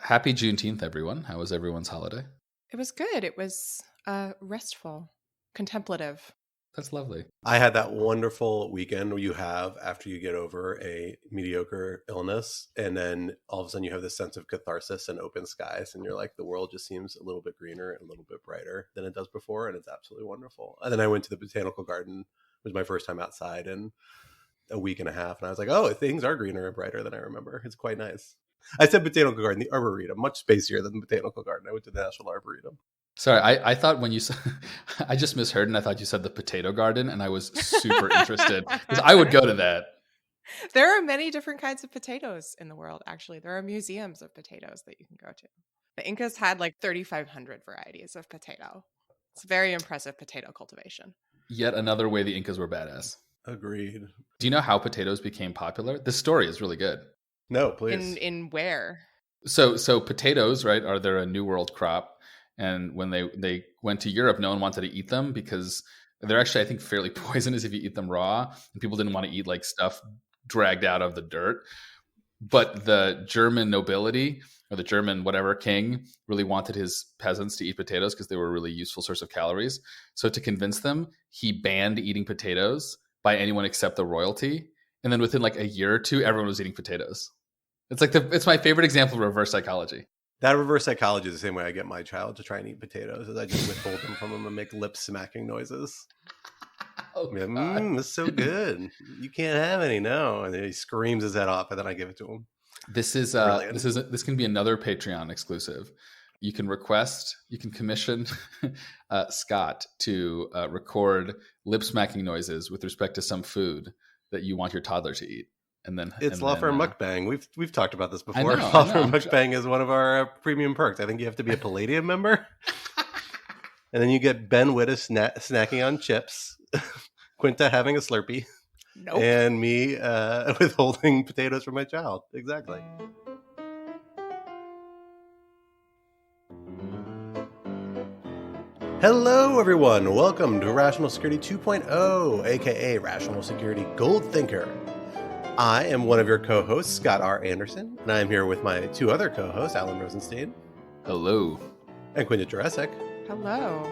Happy Juneteenth, everyone. How was everyone's holiday? It was good. It was restful, contemplative. That's lovely. I had that wonderful weekend where you have after you get over a mediocre illness, and then all of a sudden you have this sense of catharsis and open skies, and you're like, the world just seems a little bit greener and a little bit brighter than it does before, and it's absolutely wonderful. And then I went to the botanical garden. It was my first time outside in a week and a half, and I was like, oh, things are greener and brighter than I remember. It's quite nice. I said botanical garden, the Arboretum, much spacier than the botanical garden. I went to the National Arboretum. Sorry, I thought when you said, I just misheard and I thought you said the potato garden and I was super interested because I would go to that. There are many different kinds of potatoes in the world, actually. There are museums of potatoes that you can go to. The Incas had like 3,500 varieties of potato. It's very impressive potato cultivation. Yet another way the Incas were badass. Agreed. Do you know how potatoes became popular? This story is really good. No, please. In where? So potatoes, right, they're a New World crop. And when they went to Europe, no one wanted to eat them because they're actually, I think, fairly poisonous if you eat them raw. And people didn't want to eat like stuff dragged out of the dirt. But the German nobility or the German whatever king really wanted his peasants to eat potatoes because they were a really useful source of calories. So to convince them, he banned eating potatoes by anyone except the royalty. And then within like a year or two, everyone was eating potatoes. It's my favorite example of reverse psychology. That reverse psychology is the same way I get my child to try and eat potatoes, is I just withhold them from them and make lip smacking noises. Oh, It's so good. You can't have any, no. And then he screams his head off, and then I give it to him. This can be another Patreon exclusive. You can commission Scott to record lip smacking noises with respect to some food that you want your toddler to eat. And then it's Law Firm Mukbang. We've talked about this before. I know. Law Firm Mukbang is one of our premium perks. I think you have to be a Palladium member, and then you get Ben Wittes snacking on chips, Quinta having a Slurpee, Nope. and me withholding potatoes from my child. Exactly. Hello, everyone. Welcome to Rational Security 2.0, aka Rational Security Gold Thinker. I am one of your co-hosts, Scott R. Anderson, and I am here with my two other co-hosts, Alan Rosenstein. Hello. And Quinta Jurasek. Hello.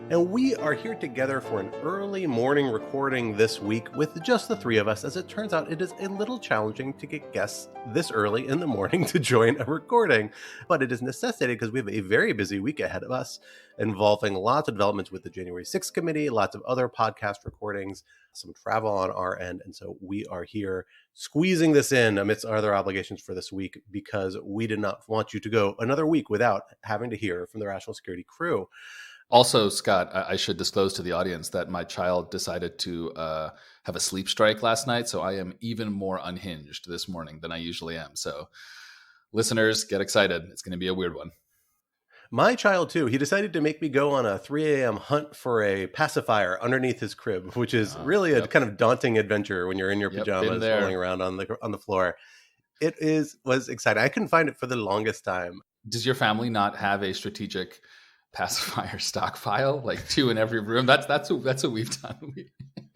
And we are here together for an early morning recording this week with just the three of us. As it turns out, it is a little challenging to get guests this early in the morning to join a recording, but it is necessitated because we have a very busy week ahead of us involving lots of developments with the January 6th committee, lots of other podcast recordings, some travel on our end. And so we are here squeezing this in amidst our other obligations for this week because we did not want you to go another week without having to hear from the Rational Security crew. Also, Scott, I should disclose to the audience that my child decided to have a sleep strike last night, so I am even more unhinged this morning than I usually am. So listeners, get excited. It's going to be a weird one. My child, too. He decided to make me go on a 3 a.m. hunt for a pacifier underneath his crib, which is really a kind of daunting adventure when you're in your pajamas rolling around on the floor. It was exciting. I couldn't find it for the longest time. Does your family not have a strategic pacifier stockpile, like two in every room? That's what we've done.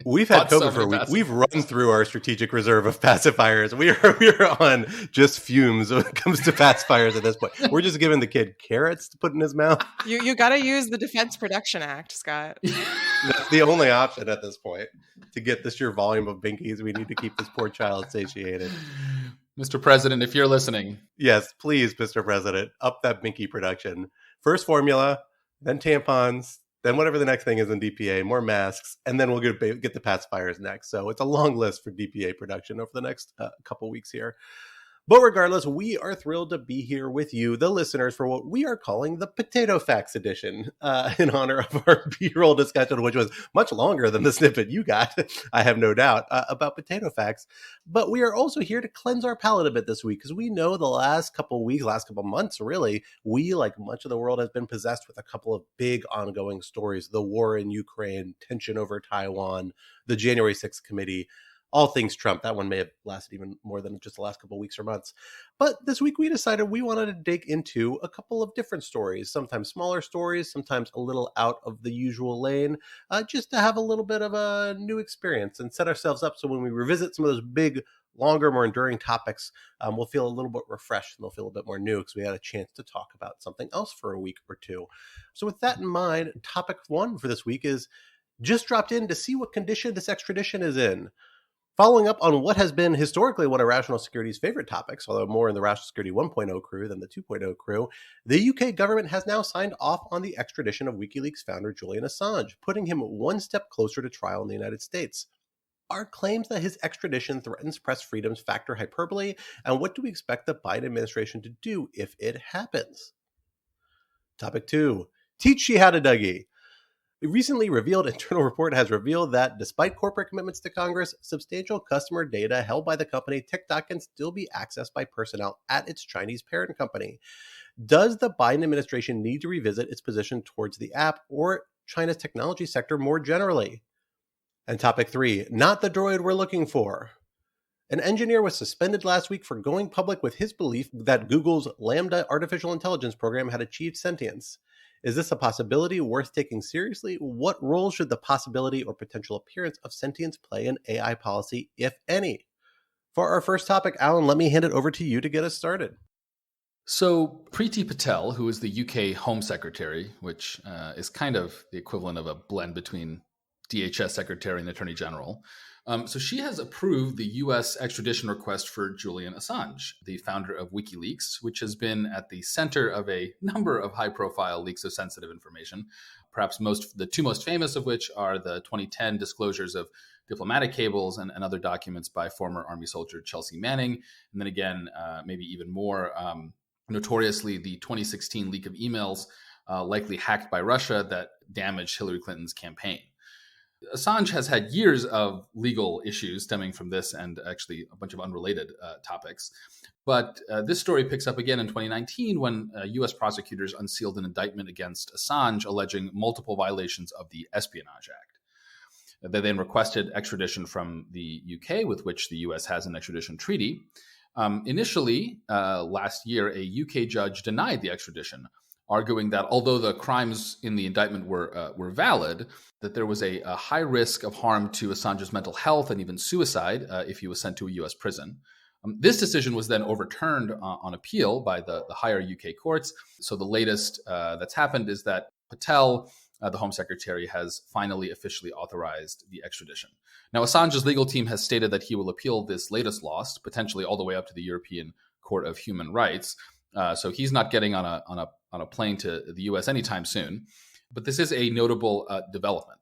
We've had COVID for a week. We've run through our strategic reserve of pacifiers. We are on just fumes when it comes to pacifiers at this point. We're just giving the kid carrots to put in his mouth. You got to use the Defense Production Act, Scott. That's the only option at this point to get the sheer volume of binkies we need to keep this poor child satiated. Mr. President, if you're listening. Yes, please, Mr. President, up that binky production. First formula, then tampons, then whatever the next thing is in DPA, more masks, and then we'll get the pacifiers next. So it's a long list for DPA production over the next couple weeks here. But regardless, we are thrilled to be here with you, the listeners, for what we are calling the Potato Facts Edition, in honor of our B-roll discussion, which was much longer than the snippet you got, I have no doubt, about potato facts. But we are also here to cleanse our palate a bit this week, because we know the last couple months, really, we, like much of the world, has been possessed with a couple of big ongoing stories: the war in Ukraine, tension over Taiwan, the January 6th committee, all things Trump. That one may have lasted even more than just the last couple of weeks or months. But this week we decided we wanted to dig into a couple of different stories, sometimes smaller stories, sometimes a little out of the usual lane, just to have a little bit of a new experience and set ourselves up so when we revisit some of those big longer, more enduring topics will feel a little bit refreshed and they'll feel a bit more new because we had a chance to talk about something else for a week or two. So with that in mind, topic one for this week is just dropped in to see what condition this extradition is in. Following up on what has been historically one of Rational Security's favorite topics, although more in the Rational Security 1.0 crew than the 2.0 crew, the UK government has now signed off on the extradition of WikiLeaks founder Julian Assange, putting him one step closer to trial in the United States. Are claims that his extradition threatens press freedoms factor hyperbole, and what do we expect the Biden administration to do if it happens? Topic 2. Teach ye how to Dougie. A recently revealed internal report has revealed that, despite corporate commitments to Congress, substantial customer data held by the company TikTok can still be accessed by personnel at its Chinese parent company. Does the Biden administration need to revisit its position towards the app or China's technology sector more generally? And topic 3, not the droid we're looking for. An engineer was suspended last week for going public with his belief that Google's Lambda artificial intelligence program had achieved sentience. Is this a possibility worth taking seriously? What role should the possibility or potential appearance of sentience play in AI policy, if any? For our first topic, Alan, let me hand it over to you to get us started. So Priti Patel, who is the UK Home Secretary, which is kind of the equivalent of a blend between DHS Secretary and Attorney General, so she has approved the U.S. extradition request for Julian Assange, the founder of WikiLeaks, which has been at the center of a number of high-profile leaks of sensitive information, perhaps the two most famous of which are the 2010 disclosures of diplomatic cables and other documents by former Army soldier Chelsea Manning, and then again, maybe even more notoriously, the 2016 leak of emails likely hacked by Russia that damaged Hillary Clinton's campaign. Assange has had years of legal issues stemming from this and actually a bunch of unrelated topics. But this story picks up again in 2019 when U.S. prosecutors unsealed an indictment against Assange alleging multiple violations of the Espionage Act. They then requested extradition from the UK, with which the U.S. has an extradition treaty. Initially, last year, a UK judge denied the extradition, arguing that although the crimes in the indictment were valid, that there was a high risk of harm to Assange's mental health and even suicide if he was sent to a U.S. prison. This decision was then overturned on appeal by the higher UK courts. So the latest that's happened is that Patel, the Home Secretary, has finally officially authorized the extradition. Now, Assange's legal team has stated that he will appeal this latest loss, potentially all the way up to the European Court of Human Rights. So he's not getting on a plane to the U.S. anytime soon. But this is a notable development.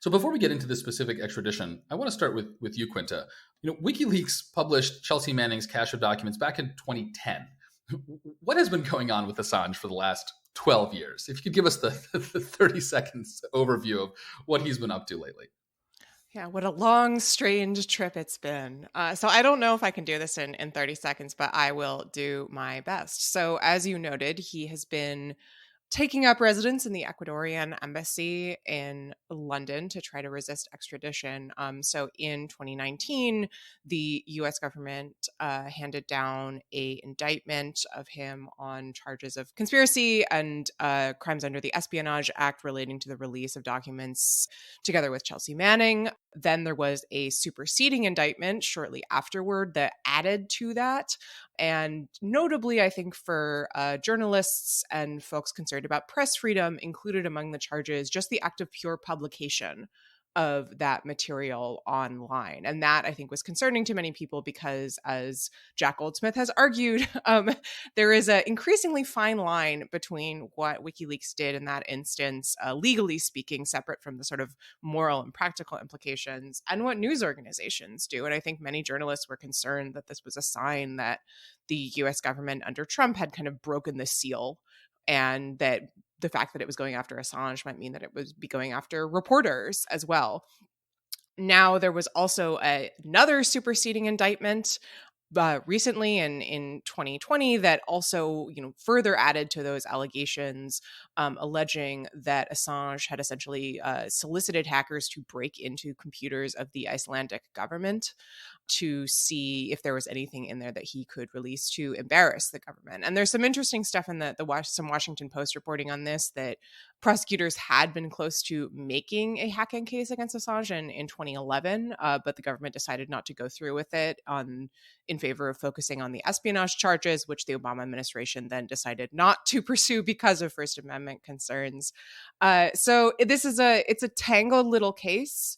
So before we get into the specific extradition, I want to start with you, Quinta. WikiLeaks published Chelsea Manning's cache of documents back in 2010. What has been going on with Assange for the last 12 years? If you could give us the 30 seconds overview of what he's been up to lately. Yeah, what a long, strange trip it's been. So I don't know if I can do this in 30 seconds, but I will do my best. So as you noted, he has been taking up residence in the Ecuadorian embassy in London to try to resist extradition. So in 2019, the U.S. government handed down an indictment of him on charges of conspiracy and crimes under the Espionage Act relating to the release of documents together with Chelsea Manning. Then there was a superseding indictment shortly afterward that added to that. And notably, I think for journalists and folks concerned about press freedom, included among the charges just the act of pure publication of that material online. And that, I think, was concerning to many people because, as Jack Goldsmith has argued, there is an increasingly fine line between what WikiLeaks did in that instance, legally speaking, separate from the sort of moral and practical implications, and what news organizations do. And I think many journalists were concerned that this was a sign that the US government under Trump had kind of broken the seal, and that the fact that it was going after Assange might mean that it would be going after reporters as well. Now, there was also another superseding indictment recently in 2020 that also, further added to those allegations, alleging that Assange had essentially solicited hackers to break into computers of the Icelandic government. to see if there was anything in there that he could release to embarrass the government. And there's some interesting stuff in some Washington Post reporting on this, that prosecutors had been close to making a hacking case against Assange in 2011, but the government decided not to go through with it in favor of focusing on the espionage charges, which the Obama administration then decided not to pursue because of First Amendment concerns. So it's a tangled little case.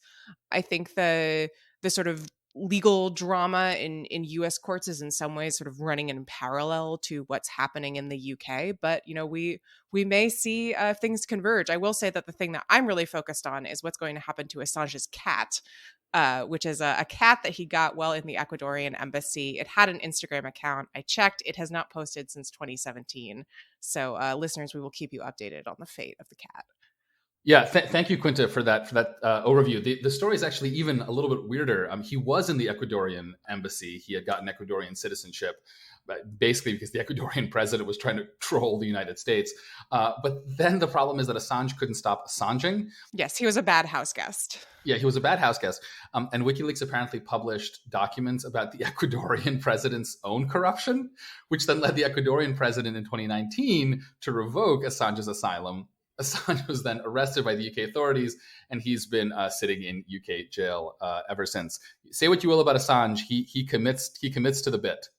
I think the sort of legal drama in US courts is in some ways sort of running in parallel to what's happening in the UK. But, we may see things converge. I will say that the thing that I'm really focused on is what's going to happen to Assange's cat, which is a cat that he got while in the Ecuadorian embassy. It had an Instagram account. I checked. It has not posted since 2017. So listeners, we will keep you updated on the fate of the cat. Yeah, thank you, Quinta, for that overview. The story is actually even a little bit weirder. He was in the Ecuadorian embassy. He had gotten Ecuadorian citizenship, basically because the Ecuadorian president was trying to troll the United States. But then the problem is that Assange couldn't stop Assanging. Yes, he was a bad house guest. Yeah, he was a bad house guest. And WikiLeaks apparently published documents about the Ecuadorian president's own corruption, which then led the Ecuadorian president in 2019 to revoke Assange's asylum. Assange was then arrested by the UK authorities, and he's been sitting in UK jail ever since. Say what you will about Assange, he commits to the bit.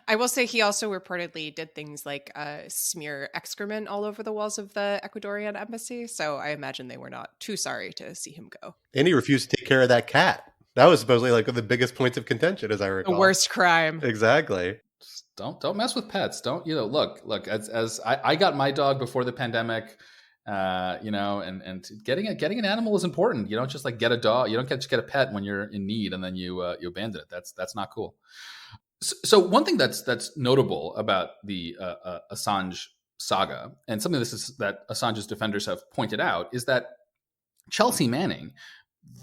I will say he also reportedly did things like smear excrement all over the walls of the Ecuadorian embassy. So I imagine they were not too sorry to see him go. And he refused to take care of that cat. That was supposedly like one of the biggest points of contention, as I recall. The worst crime. Exactly. Don't mess with pets. Don't look as I got my dog before the pandemic. And getting an animal is important. You don't just like get a dog. You don't just get a pet when you're in need and then you abandon it. That's not cool. So one thing that's notable about the Assange saga, and something that Assange's defenders have pointed out, is that Chelsea Manning,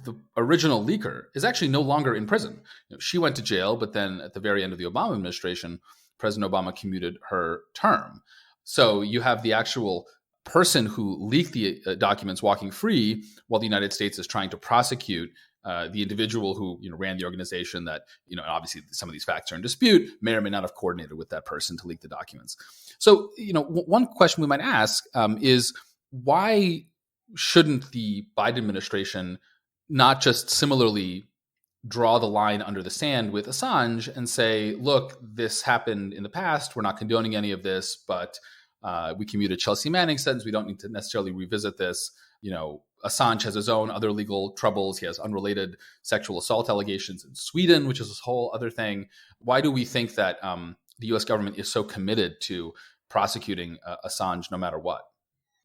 the original leaker, is actually no longer in prison. She went to jail, but then at the very end of the Obama administration, President Obama commuted her term. So you have the actual person who leaked the documents walking free, while the United States is trying to prosecute the individual who ran the organization that, and obviously some of these facts are in dispute, may or may not have coordinated with that person to leak the documents. So, one question we might ask is, why shouldn't the Biden administration not just similarly draw the line under the sand with Assange and say, look, this happened in the past, we're not condoning any of this, but we commuted Chelsea Manning's sentence, we don't need to necessarily revisit this. Assange has his own other legal troubles. He has unrelated sexual assault allegations in Sweden, which is this whole other thing. Why do we think that the U.S. government is so committed to prosecuting Assange no matter what?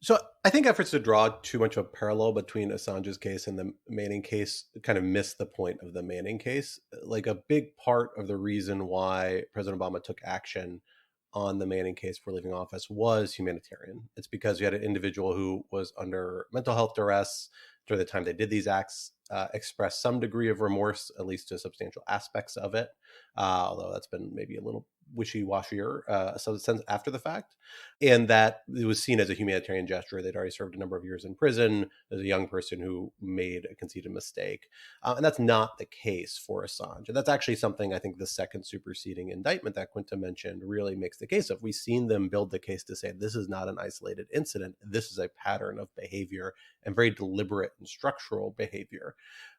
So I think efforts to draw too much of a parallel between Assange's case and the Manning case kind of miss the point of the Manning case. Like, a big part of the reason why President Obama took action on the Manning case for leaving office was humanitarian. It's because you had an individual who was under mental health duress during the time they did these acts, expressed some degree of remorse, at least to substantial aspects of it, although that's been maybe a little wishy-washier sense after the fact, and that it was seen as a humanitarian gesture. They'd already served a number of years in prison as a young person who made a conceded mistake. And that's not the case for Assange. And that's actually something I think the second superseding indictment that Quinta mentioned really makes the case of. We've seen them build the case to say this is not an isolated incident. This is a pattern of behavior, and very deliberate and structural behavior.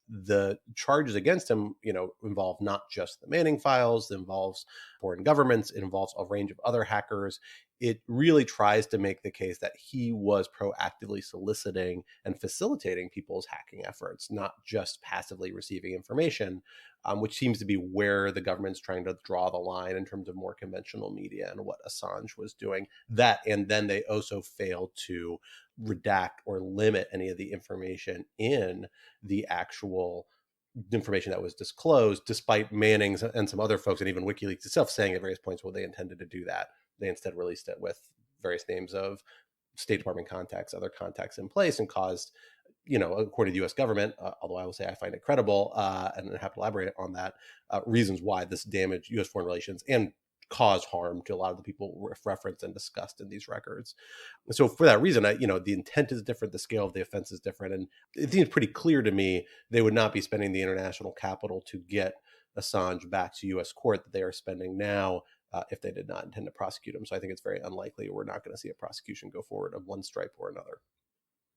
The charges against him, involve not just the Manning files, it involves foreign governments, it involves a range of other hackers. It really tries to make the case that he was proactively soliciting and facilitating people's hacking efforts, not just passively receiving information, which seems to be where the government's trying to draw the line in terms of more conventional media and what Assange was doing. That, and then they also failed to redact or limit any of the information in the actual information that was disclosed, despite Manning's and some other folks, and even WikiLeaks itself, saying at various points, well, they intended to do that. They instead released it with various names of State Department contacts, other contacts in place, and caused, according to the U.S. government, although I will say I find it credible, and I have to elaborate on that, reasons why this damaged U.S. foreign relations and caused harm to a lot of the people referenced and discussed in these records. So for that reason, the intent is different, the scale of the offense is different, and it seems pretty clear to me they would not be spending the international capital to get Assange back to U.S. court that they are spending now if they did not intend to prosecute him. So I think it's very unlikely we're not going to see a prosecution go forward of one stripe or another.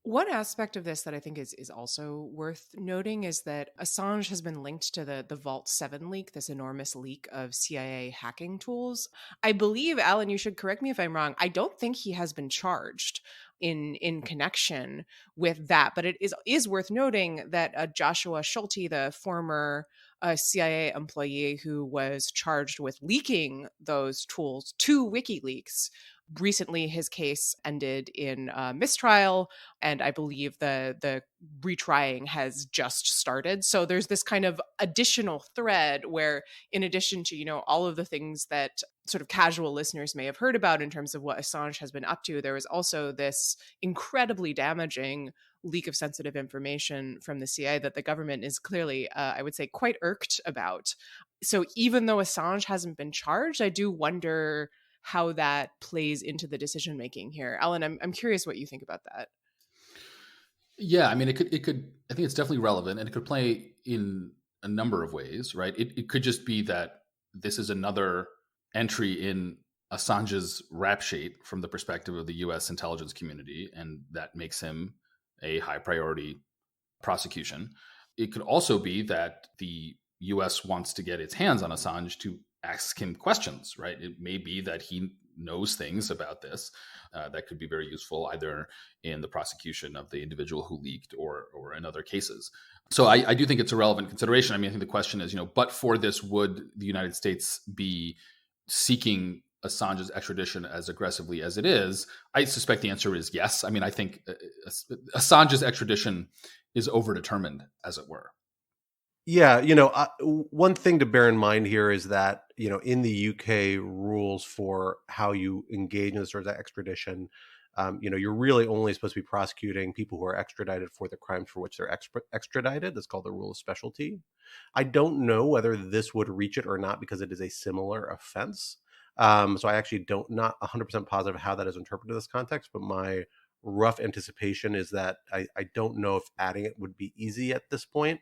One aspect of this that I think is also worth noting is that Assange has been linked to the Vault 7 leak, this enormous leak of CIA hacking tools. I believe, Alan, you should correct me if I'm wrong, I don't think he has been charged in connection with that. But it is worth noting that Joshua Schulte, the former CIA employee who was charged with leaking those tools to WikiLeaks, recently his case ended in mistrial, and I believe the retrying has just started. So there's this kind of additional thread where, in addition to, all of the things that sort of casual listeners may have heard about in terms of what Assange has been up to, there was also this incredibly damaging leak of sensitive information from the CIA that the government is clearly, I would say, quite irked about. So even though Assange hasn't been charged, I do wonder how that plays into the decision making here. Alan, I'm curious what you think about that. Yeah, I mean, it could. I think it's definitely relevant, and it could play in a number of ways, right? It could just be that this is another entry in Assange's rap sheet from the perspective of the U.S. intelligence community, and that makes him a high priority prosecution. It could also be that the U.S. wants to get its hands on Assange to ask him questions, right? It may be that he knows things about this that could be very useful either in the prosecution of the individual who leaked or in other cases. So I do think it's a relevant consideration. I mean, I think the question is, but for this, would the United States be seeking Assange's extradition as aggressively as it is? I suspect the answer is yes. I mean, I think Assange's extradition is overdetermined, as it were. Yeah, one thing to bear in mind here is that, in the UK rules for how you engage in this sort of extradition, you're really only supposed to be prosecuting people who are extradited for the crimes for which they're extradited. That's called the rule of specialty. I don't know whether this would reach it or not because it is a similar offense. So I actually not 100% positive how that is interpreted in this context, but my rough anticipation is that I don't know if adding it would be easy at this point.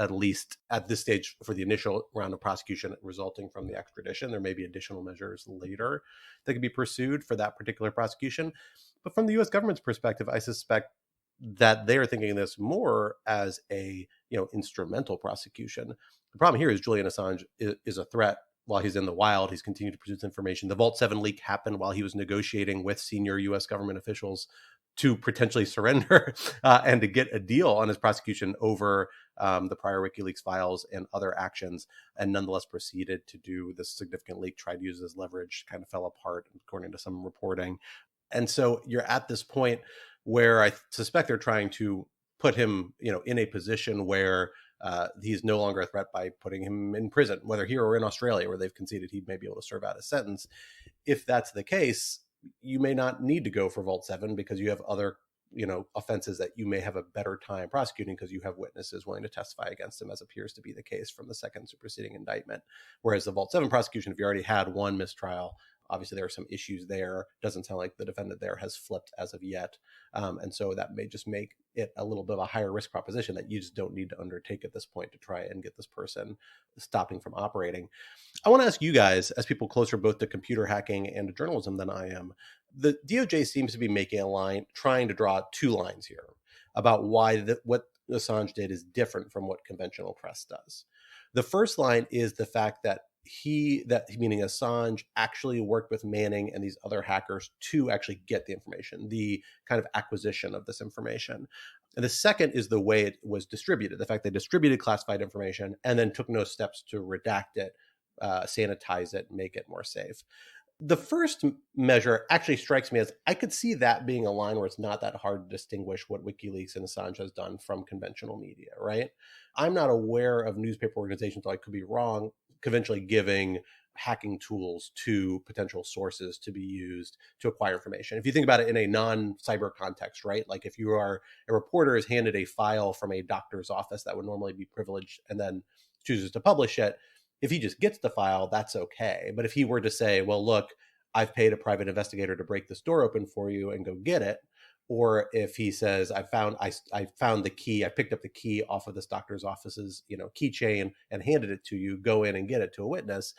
At least at this stage for the initial round of prosecution resulting from the extradition. There may be additional measures later that could be pursued for that particular prosecution. But from the U.S. government's perspective, I suspect that they are thinking of this more as a instrumental prosecution. The problem here is Julian Assange is a threat while he's in the wild. He's continued to produce information. The Vault 7 leak happened while he was negotiating with senior U.S. government officials to potentially surrender and to get a deal on his prosecution over the prior WikiLeaks files and other actions, and nonetheless proceeded to do this significant leak, tried to use it as leverage, kind of fell apart according to some reporting. And so you're at this point where I suspect they're trying to put him, in a position where he's no longer a threat by putting him in prison, whether here or in Australia, where they've conceded he may be able to serve out his sentence. If that's the case, you may not need to go for Vault 7 because you have other, offenses that you may have a better time prosecuting because you have witnesses willing to testify against him, as appears to be the case from the second superseding indictment. Whereas the Vault 7 prosecution, if you already had one mistrial, obviously there are some issues there. Doesn't sound like the defendant there has flipped as of yet. And so that may just make it a little bit of a higher risk proposition that you just don't need to undertake at this point to try and get this person stopping from operating. I want to ask you guys, as people closer both to computer hacking and to journalism than I am, the DOJ seems to be making a line, trying to draw two lines here about why what Assange did is different from what conventional press does. The first line is the fact that meaning Assange, actually worked with Manning and these other hackers to actually get the information, the kind of acquisition of this information. And the second is the way it was distributed, the fact they distributed classified information and then took no steps to redact it, sanitize it, make it more safe. The first measure actually strikes me as I could see that being a line where it's not that hard to distinguish what WikiLeaks and Assange has done from conventional media, right? I'm not aware of newspaper organizations, though I could be wrong, conventionally giving hacking tools to potential sources to be used to acquire information. If you think about it in a non-cyber context, right? Like if you are a reporter is handed a file from a doctor's office that would normally be privileged and then chooses to publish it, if he just gets the file, that's okay. But if he were to say, well, look, I've paid a private investigator to break this door open for you and go get it, or if he says, I found the key, I picked up the key off of this doctor's office's, keychain and handed it to you, go in and get it to a witness.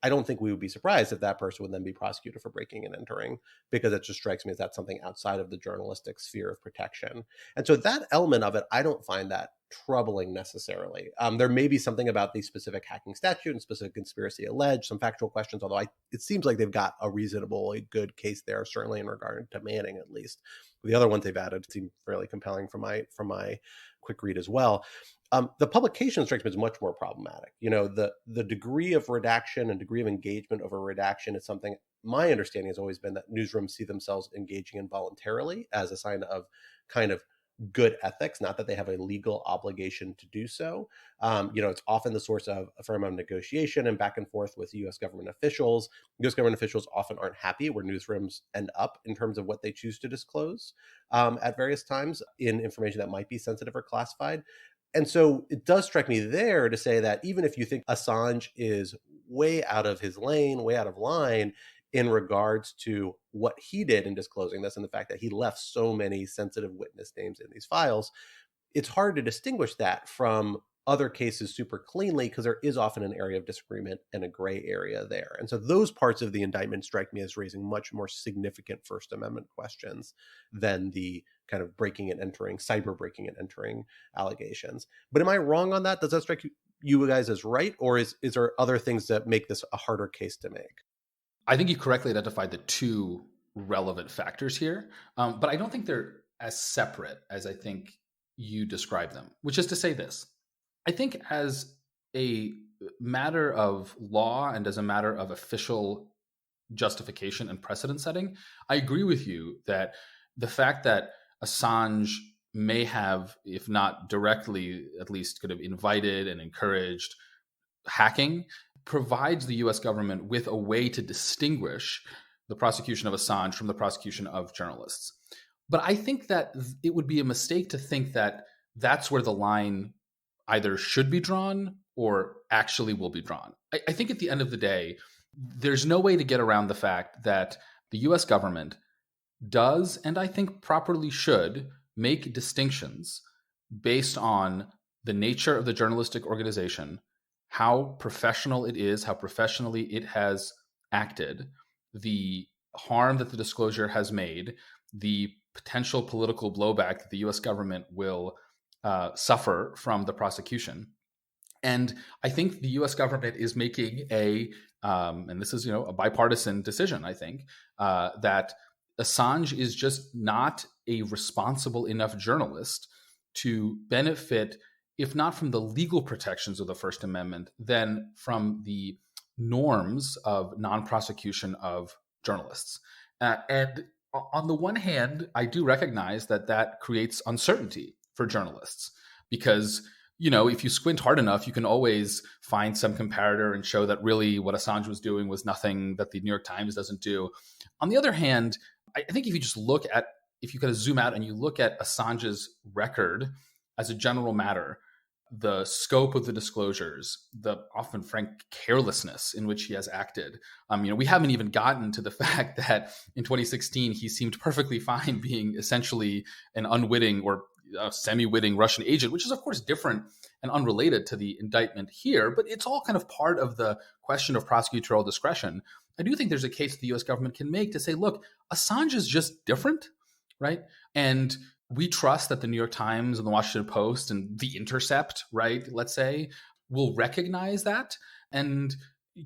I don't think we would be surprised if that person would then be prosecuted for breaking and entering, because it just strikes me as that's something outside of the journalistic sphere of protection. And so that element of it, I don't find that troubling necessarily. There may be something about the specific hacking statute and specific conspiracy alleged, some factual questions, although it seems like they've got a reasonably good case there, certainly in regard to Manning at least. The other ones they've added seem fairly compelling from my quick read as well. The publication strikes me as much more problematic. The degree of redaction and degree of engagement over redaction is something my understanding has always been that newsrooms see themselves engaging in voluntarily as a sign of kind of good ethics, not that they have a legal obligation to do so. It's often the source of a fair amount of negotiation and back and forth with U.S. government officials. U.S. government officials often aren't happy where newsrooms end up in terms of what they choose to disclose at various times in information that might be sensitive or classified. And so it does strike me there to say that even if you think Assange is way out of his lane, way out of line in regards to what he did in disclosing this and the fact that he left so many sensitive witness names in these files, it's hard to distinguish that from other cases super cleanly because there is often an area of disagreement and a gray area there. And so those parts of the indictment strike me as raising much more significant First Amendment questions than the kind of breaking and entering, cyber breaking and entering allegations. But am I wrong on that? Does that strike you guys as right? Or is there other things that make this a harder case to make? I think you correctly identified the two relevant factors here, but I don't think they're as separate as I think you describe them, which is to say this. I think as a matter of law and as a matter of official justification and precedent setting, I agree with you that the fact that Assange may have, if not directly, at least could have invited and encouraged hacking, provides the US government with a way to distinguish the prosecution of Assange from the prosecution of journalists. But I think that it would be a mistake to think that that's where the line either should be drawn or actually will be drawn. I think at the end of the day, there's no way to get around the fact that the US government does, and I think properly should, make distinctions based on the nature of the journalistic organization, how professional it is, how professionally it has acted, the harm that the disclosure has made, the potential political blowback that the US government will suffer from the prosecution. And I think the US government is making and this is a bipartisan decision, I think, that Assange is just not a responsible enough journalist to benefit, if not from the legal protections of the First Amendment, then from the norms of non-prosecution of journalists. And on the one hand, I do recognize that creates uncertainty for journalists because, if you squint hard enough, you can always find some comparator and show that really what Assange was doing was nothing that the New York Times doesn't do. On the other hand, I think if you kind of zoom out and you look at Assange's record as a general matter, the scope of the disclosures, the often frank carelessness in which he has acted. We haven't even gotten to the fact that in 2016, he seemed perfectly fine being essentially an unwitting or semi-witting Russian agent, which is of course different and unrelated to the indictment here, but it's all kind of part of the question of prosecutorial discretion. I do think there's a case the US government can make to say, look, Assange is just different, right? And we trust that the New York Times and the Washington Post and The Intercept, right, let's say, will recognize that. And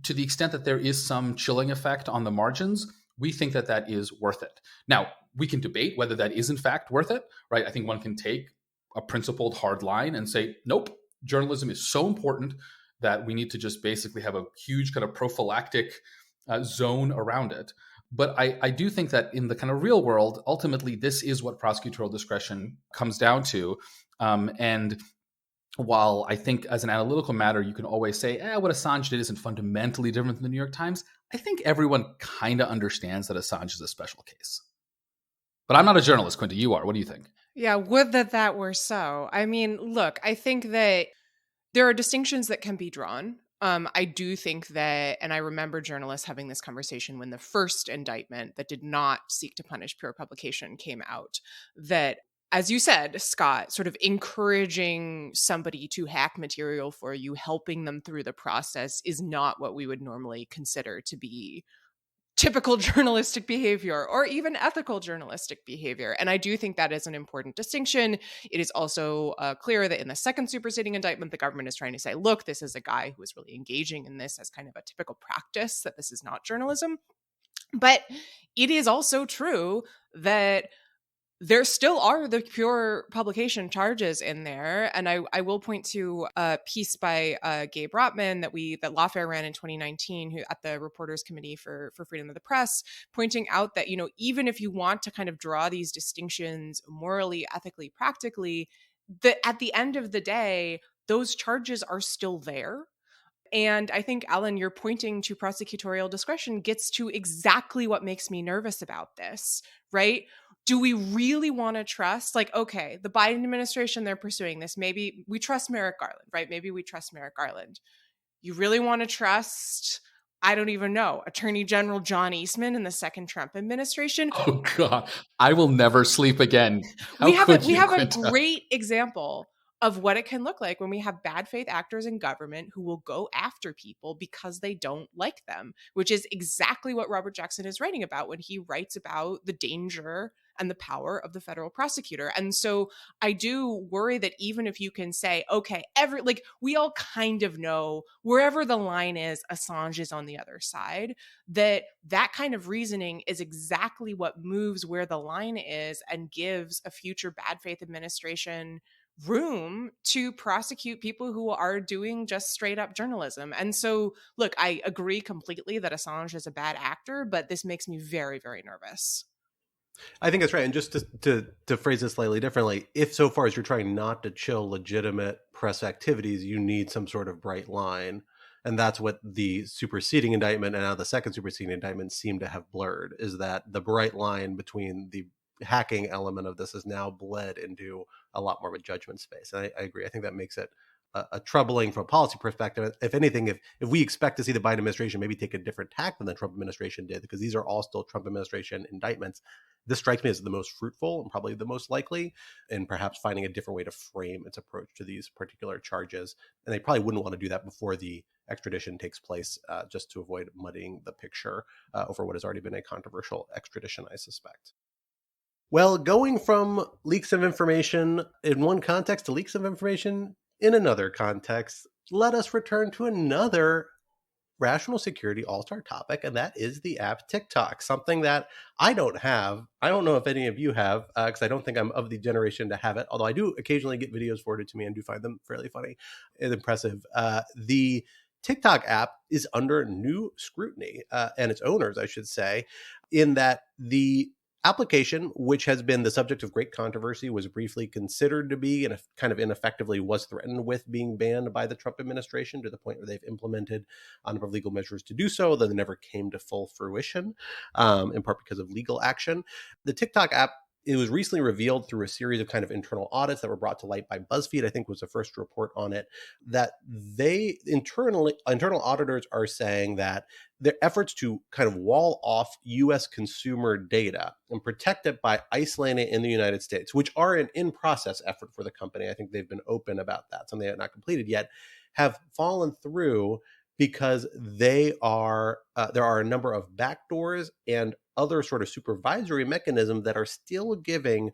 to the extent that there is some chilling effect on the margins, we think that that is worth it. Now, we can debate whether that is in fact worth it, right? I think one can take a principled hard line and say, nope, journalism is so important that we need to just basically have a huge kind of prophylactic zone around it. But I do think that in the kind of real world, ultimately, this is what prosecutorial discretion comes down to. And while I think as an analytical matter, you can always say, what Assange did isn't fundamentally different than the New York Times, I think everyone kind of understands that Assange is a special case. But I'm not a journalist, Quinta. You are. What do you think? Yeah, would that were so. I mean, look, I think that there are distinctions that can be drawn. I do think that, and I remember journalists having this conversation when the first indictment that did not seek to punish pure publication came out, that, as you said, Scott, sort of encouraging somebody to hack material for you, helping them through the process, is not what we would normally consider to be typical journalistic behavior or even ethical journalistic behavior. And I do think that is an important distinction. It is also clear that in the second superseding indictment, the government is trying to say, look, this is a guy who is really engaging in this as kind of a typical practice, that this is not journalism. But it is also true that there still are the pure publication charges in there. And I will point to a piece by Gabe Rotman that Lawfare ran in 2019, who at the Reporters Committee for Freedom of the Press, pointing out that, even if you want to kind of draw these distinctions morally, ethically, practically, that at the end of the day, those charges are still there. And I think, Alan, you're pointing to prosecutorial discretion gets to exactly what makes me nervous about this, right? Do we really want to trust, okay, the Biden administration, they're pursuing this. Maybe we trust Merrick Garland, right? Maybe we trust Merrick Garland. You really want to trust, I don't even know, Attorney General John Eastman in the second Trump administration? Oh, God. I will never sleep again. We have a great example of what it can look like when we have bad faith actors in government who will go after people because they don't like them, which is exactly what Robert Jackson is writing about when he writes about the danger and the power of the federal prosecutor. And so I do worry that even if you can say, okay, we all kind of know wherever the line is, Assange is on the other side, that kind of reasoning is exactly what moves where the line is and gives a future bad faith administration room to prosecute people who are doing just straight up journalism. And so, look, I agree completely that Assange is a bad actor, but this makes me very, very nervous. I think that's right. And just to phrase this slightly differently, if so far as you're trying not to chill legitimate press activities, you need some sort of bright line. And that's what the superseding indictment and now the second superseding indictment seem to have blurred, is that the bright line between the hacking element of this is now bled into a lot more of a judgment space. And I agree. I think that makes it a troubling from a policy perspective. If anything, if we expect to see the Biden administration maybe take a different tack than the Trump administration did, because these are all still Trump administration indictments, this strikes me as the most fruitful and probably the most likely, and perhaps finding a different way to frame its approach to these particular charges. And they probably wouldn't want to do that before the extradition takes place, just to avoid muddying the picture over what has already been a controversial extradition, I suspect. Well, going from leaks of information in one context to leaks of information in another context, let us return to another rational security all-star topic, and that is the app TikTok, something that I don't have. I don't know if any of you have, because I don't think I'm of the generation to have it, although I do occasionally get videos forwarded to me and do find them fairly funny and impressive. The TikTok app is under new scrutiny, and its owners, I should say, in that the application, which has been the subject of great controversy, was briefly considered to be and kind of ineffectively was threatened with being banned by the Trump administration, to the point where they've implemented a number of legal measures to do so, though they never came to full fruition, in part because of legal action. The TikTok app, it was recently revealed through a series of kind of internal audits that were brought to light by BuzzFeed, I think was the first report on it, that internal auditors are saying that their efforts to kind of wall off U.S. consumer data and protect it by isolating it in the United States, which are an in-process effort for the company, I think they've been open about that, something they have not completed yet, have fallen through because there are a number of backdoors and other sort of supervisory mechanisms that are still giving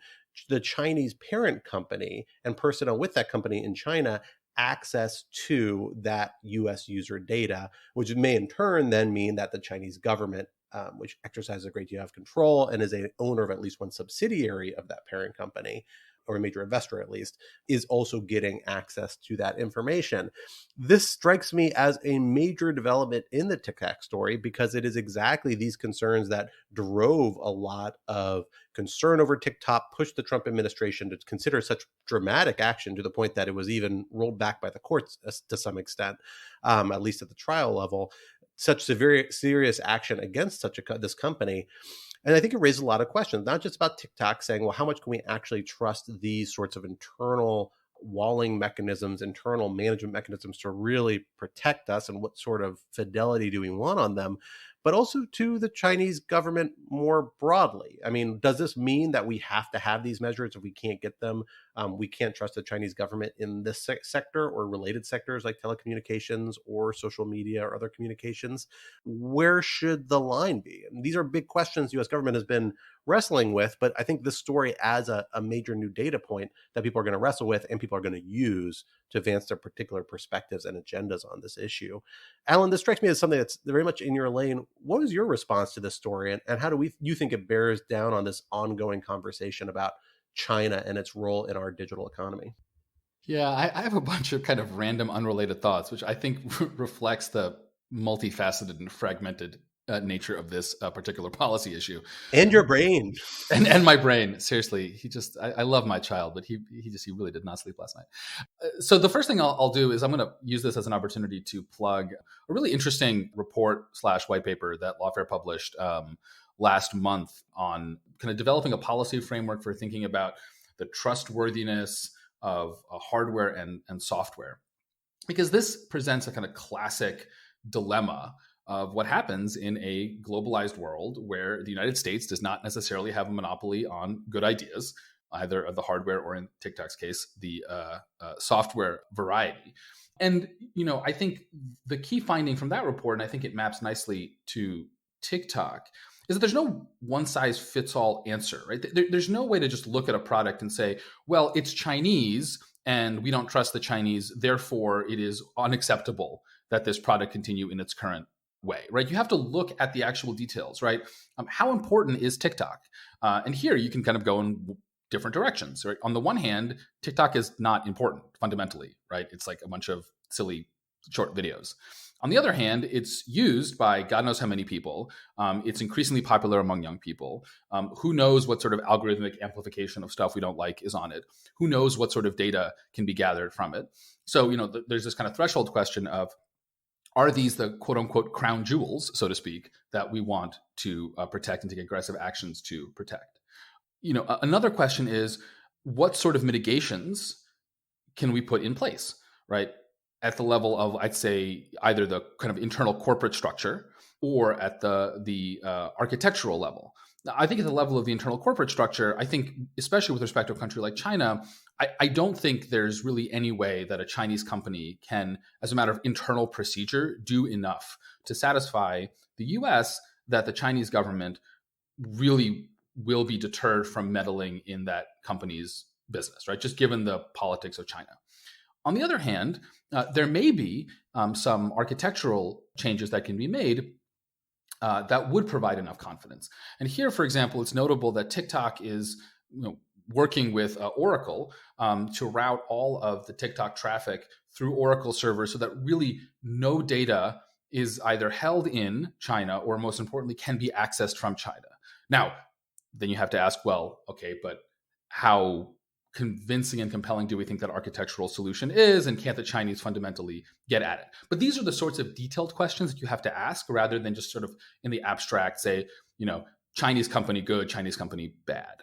the Chinese parent company and personnel with that company in China access to that U.S. user data, which may in turn then mean that the Chinese government, which exercises a great deal of control and is an owner of at least one subsidiary of that parent company, or a major investor at least, is also getting access to that information. This strikes me as a major development in the TikTok story, because it is exactly these concerns that drove a lot of concern over TikTok, pushed the Trump administration to consider such dramatic action, to the point that it was even rolled back by the courts to some extent, at least at the trial level, such serious action against this company. And I think it raises a lot of questions, not just about TikTok saying, well, how much can we actually trust these sorts of internal walling mechanisms, internal management mechanisms to really protect us, and what sort of fidelity do we want on them, but also to the Chinese government more broadly. I mean, does this mean that we have to have these measures if we can't get them? We can't trust the Chinese government in this sector or related sectors like telecommunications or social media or other communications. Where should the line be? And these are big questions the U.S. government has been wrestling with, but I think this story adds a major new data point that people are going to wrestle with and people are going to use to advance their particular perspectives and agendas on this issue. Alan, this strikes me as something that's very much in your lane. What is your response to this story, and how do you think it bears down on this ongoing conversation about China and its role in our digital economy? Yeah, I have a bunch of kind of random unrelated thoughts, which I think reflects the multifaceted and fragmented nature of this particular policy issue. And your brain. And my brain. Seriously, I love my child, but he really did not sleep last night. So the first thing I'll do is I'm going to use this as an opportunity to plug a really interesting report / white paper that Lawfare published last month on kind of developing a policy framework for thinking about the trustworthiness of hardware and software. Because this presents a kind of classic dilemma of what happens in a globalized world where the United States does not necessarily have a monopoly on good ideas, either of the hardware or, in TikTok's case, the software variety. And, I think the key finding from that report, and I think it maps nicely to TikTok, is that there's no one size fits all answer, right? There's no way to just look at a product and say, well, it's Chinese and we don't trust the Chinese, therefore it is unacceptable that this product continue in its current way, right? You have to look at the actual details, right? How important is TikTok? And here you can kind of go in different directions, right? On the one hand, TikTok is not important fundamentally, right? It's like a bunch of silly short videos. On the other hand, it's used by God knows how many people. It's increasingly popular among young people. Who knows what sort of algorithmic amplification of stuff we don't like is on it? Who knows what sort of data can be gathered from it? So, there's this kind of threshold question of, are these the quote unquote crown jewels, so to speak, that we want to protect and take aggressive actions to protect? Another question is, what sort of mitigations can we put in place, right? At the level of, I'd say, either the kind of internal corporate structure or at the architectural level. Now, I think at the level of the internal corporate structure, I think, especially with respect to a country like China, I don't think there's really any way that a Chinese company can, as a matter of internal procedure, do enough to satisfy the US that the Chinese government really will be deterred from meddling in that company's business, right? Just given the politics of China. On the other hand, there may be some architectural changes that can be made that would provide enough confidence. And here, for example, it's notable that TikTok is working with Oracle to route all of the TikTok traffic through Oracle servers so that really no data is either held in China or, most importantly, can be accessed from China. Now, then you have to ask, well, okay, but how convincing and compelling do we think that architectural solution is, and can't the Chinese fundamentally get at it? But these are the sorts of detailed questions that you have to ask rather than just sort of in the abstract say, Chinese company good, Chinese company bad.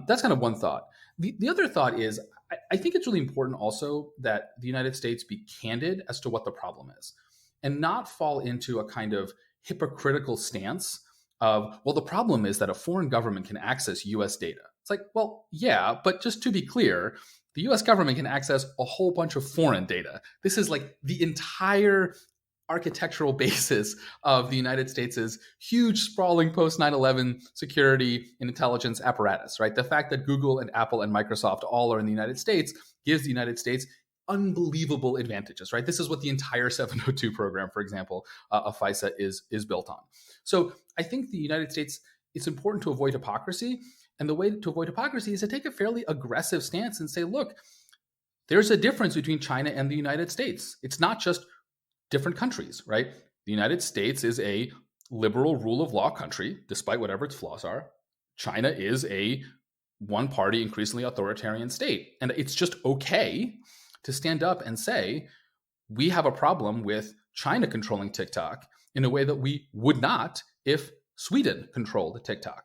That's kind of one thought. The other thought is, I think it's really important also that the United States be candid as to what the problem is and not fall into a kind of hypocritical stance of, well, the problem is that a foreign government can access US data. It's like, well, yeah, but just to be clear, the US government can access a whole bunch of foreign data. This is like the entire architectural basis of the United States' huge, sprawling post 9/11 security and intelligence apparatus, right? The fact that Google and Apple and Microsoft all are in the United States gives the United States unbelievable advantages, right? This is what the entire 702 program, for example, of FISA is built on. So I think the United States, it's important to avoid hypocrisy. And the way to avoid hypocrisy is to take a fairly aggressive stance and say, look, there's a difference between China and the United States. It's not just different countries, right? The United States is a liberal rule of law country, despite whatever its flaws are. China is a one-party, increasingly authoritarian state. And it's just okay to stand up and say, we have a problem with China controlling TikTok in a way that we would not if Sweden controlled TikTok.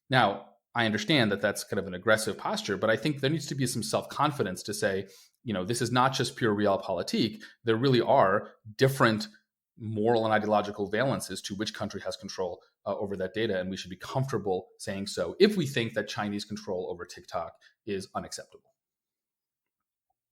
Now, I understand that that's kind of an aggressive posture, but I think there needs to be some self-confidence to say, this is not just pure realpolitik. There really are different moral and ideological valences to which country has control over that data, and we should be comfortable saying so if we think that Chinese control over TikTok is unacceptable.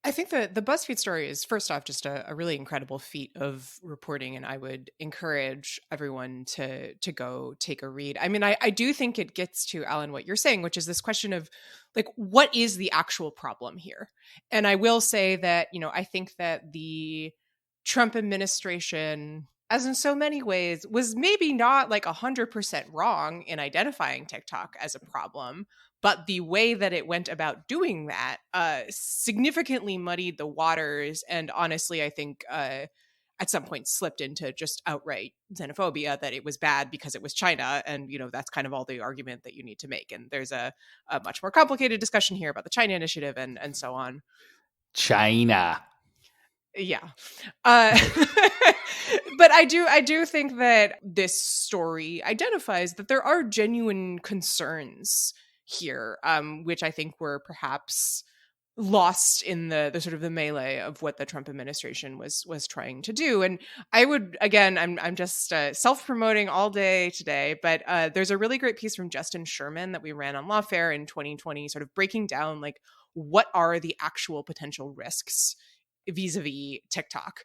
I think the BuzzFeed story is, first off, just a really incredible feat of reporting, and I would encourage everyone to go take a read. I mean, I do think it gets to, Alan, what you're saying, which is this question of like, what is the actual problem here? And I will say that, I think that the Trump administration, as in so many ways, was maybe not like 100% wrong in identifying TikTok as a problem, but the way that it went about doing that significantly muddied the waters, and honestly, I think at some point slipped into just outright xenophobia, that it was bad because it was China, and that's kind of all the argument that you need to make. And there's a much more complicated discussion here about the China initiative and so on. China. Yeah. But I do think that this story identifies that there are genuine concerns here, which I think were perhaps lost in the sort of the melee of what the Trump administration was trying to do. And I would, again, I'm just self-promoting all day today, but there's a really great piece from Justin Sherman that we ran on Lawfare in 2020, sort of breaking down like what are the actual potential risks vis-a-vis TikTok.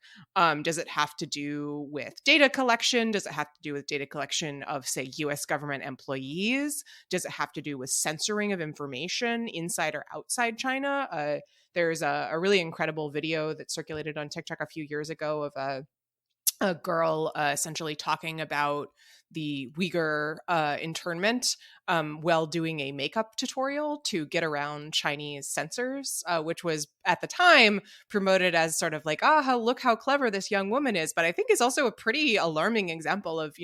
Does it have to do with data collection? Does it have to do with data collection of, say, US government employees? Does it have to do with censoring of information inside or outside China? There's a really incredible video that circulated on TikTok a few years ago of a girl essentially talking about the Uyghur internment while doing a makeup tutorial to get around Chinese censors, which was at the time promoted as sort of like, look how clever this young woman is. But I think is also a pretty alarming example of,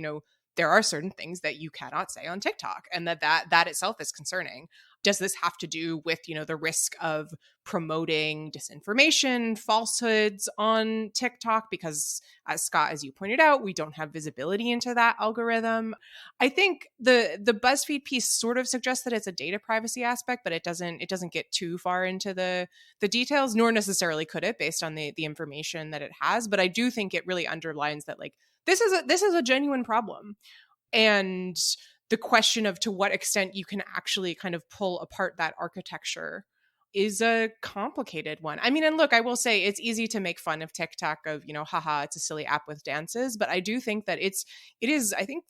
there are certain things that you cannot say on TikTok, and that itself is concerning. Does this have to do with, the risk of promoting disinformation, falsehoods on TikTok? Because as Scott, as you pointed out, we don't have visibility into that algorithm. I think the BuzzFeed piece sort of suggests that it's a data privacy aspect, but it doesn't get too far into the details, nor necessarily could it based on the information that it has. But I do think it really underlines that like this is a genuine problem. And the question of to what extent you can actually kind of pull apart that architecture is a complicated one. I mean, and look, I will say it's easy to make fun of TikTok of, haha, it's a silly app with dances. But I do think that it is, I think,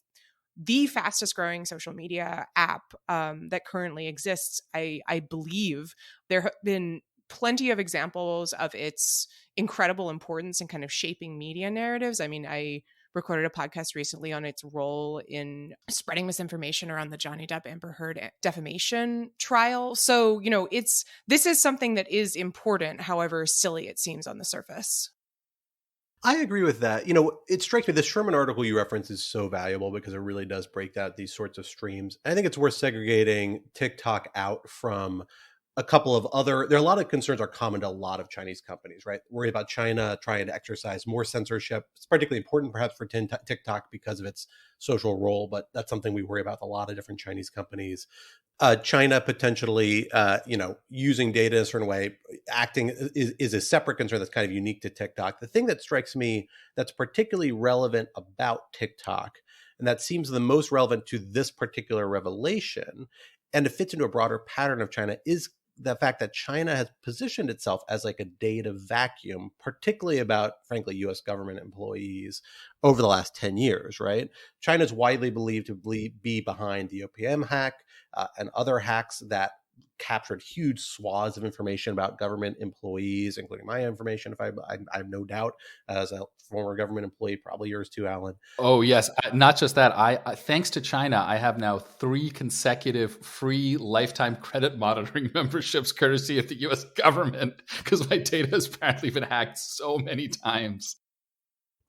the fastest growing social media app that currently exists. I believe there have been plenty of examples of its incredible importance in kind of shaping media narratives. I mean, I recorded a podcast recently on its role in spreading misinformation around the Johnny Depp Amber Heard defamation trial. So, this is something that is important, however silly it seems on the surface. I agree with that. It strikes me the Sherman article you reference is so valuable because it really does break out these sorts of streams. I think it's worth segregating TikTok out from a couple of other, there are a lot of concerns are common to a lot of Chinese companies, right? Worry about China trying to exercise more censorship. It's particularly important perhaps for TikTok because of its social role, but that's something we worry about with a lot of different Chinese companies. China potentially, using data in a certain way, acting is a separate concern that's kind of unique to TikTok. The thing that strikes me that's particularly relevant about TikTok, and that seems the most relevant to this particular revelation, and it fits into a broader pattern of China, is the fact that China has positioned itself as like a data vacuum, particularly about, frankly, US government employees over the last 10 years, right? China is widely believed to be behind the OPM hack and other hacks that captured huge swaths of information about government employees, including my information, if I have no doubt, as a former government employee, probably yours too, Alan. Oh, yes. Not just that. I thanks to China, I have now 3 consecutive free lifetime credit monitoring memberships courtesy of the US government because my data has apparently been hacked so many times.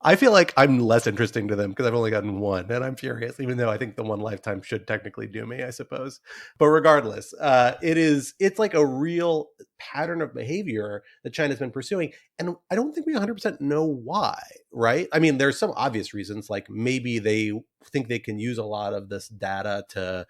I feel like I'm less interesting to them because I've only gotten one, and I'm furious, even though I think the one lifetime should technically do me, I suppose. But regardless, it's like a real pattern of behavior that China's been pursuing, and I don't think we 100% know why, right? I mean, there's some obvious reasons, like maybe they think they can use a lot of this data to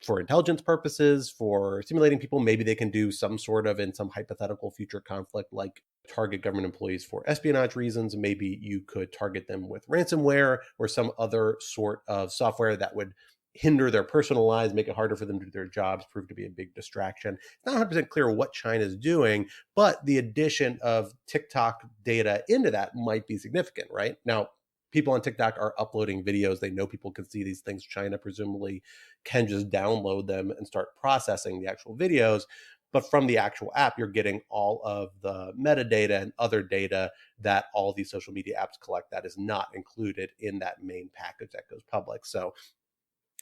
for intelligence purposes, for simulating people. Maybe they can do some sort of, in some hypothetical future conflict, like target government employees for espionage reasons. Maybe you could target them with ransomware or some other sort of software that would hinder their personal lives, make it harder for them to do their jobs, prove to be a big distraction. It's not 100% clear what China is doing, but the addition of TikTok data into that might be significant, right? Now, people on TikTok are uploading videos. They know people can see these things. China presumably can just download them and start processing the actual videos. But from the actual app, you're getting all of the metadata and other data that all these social media apps collect that is not included in that main package that goes public. So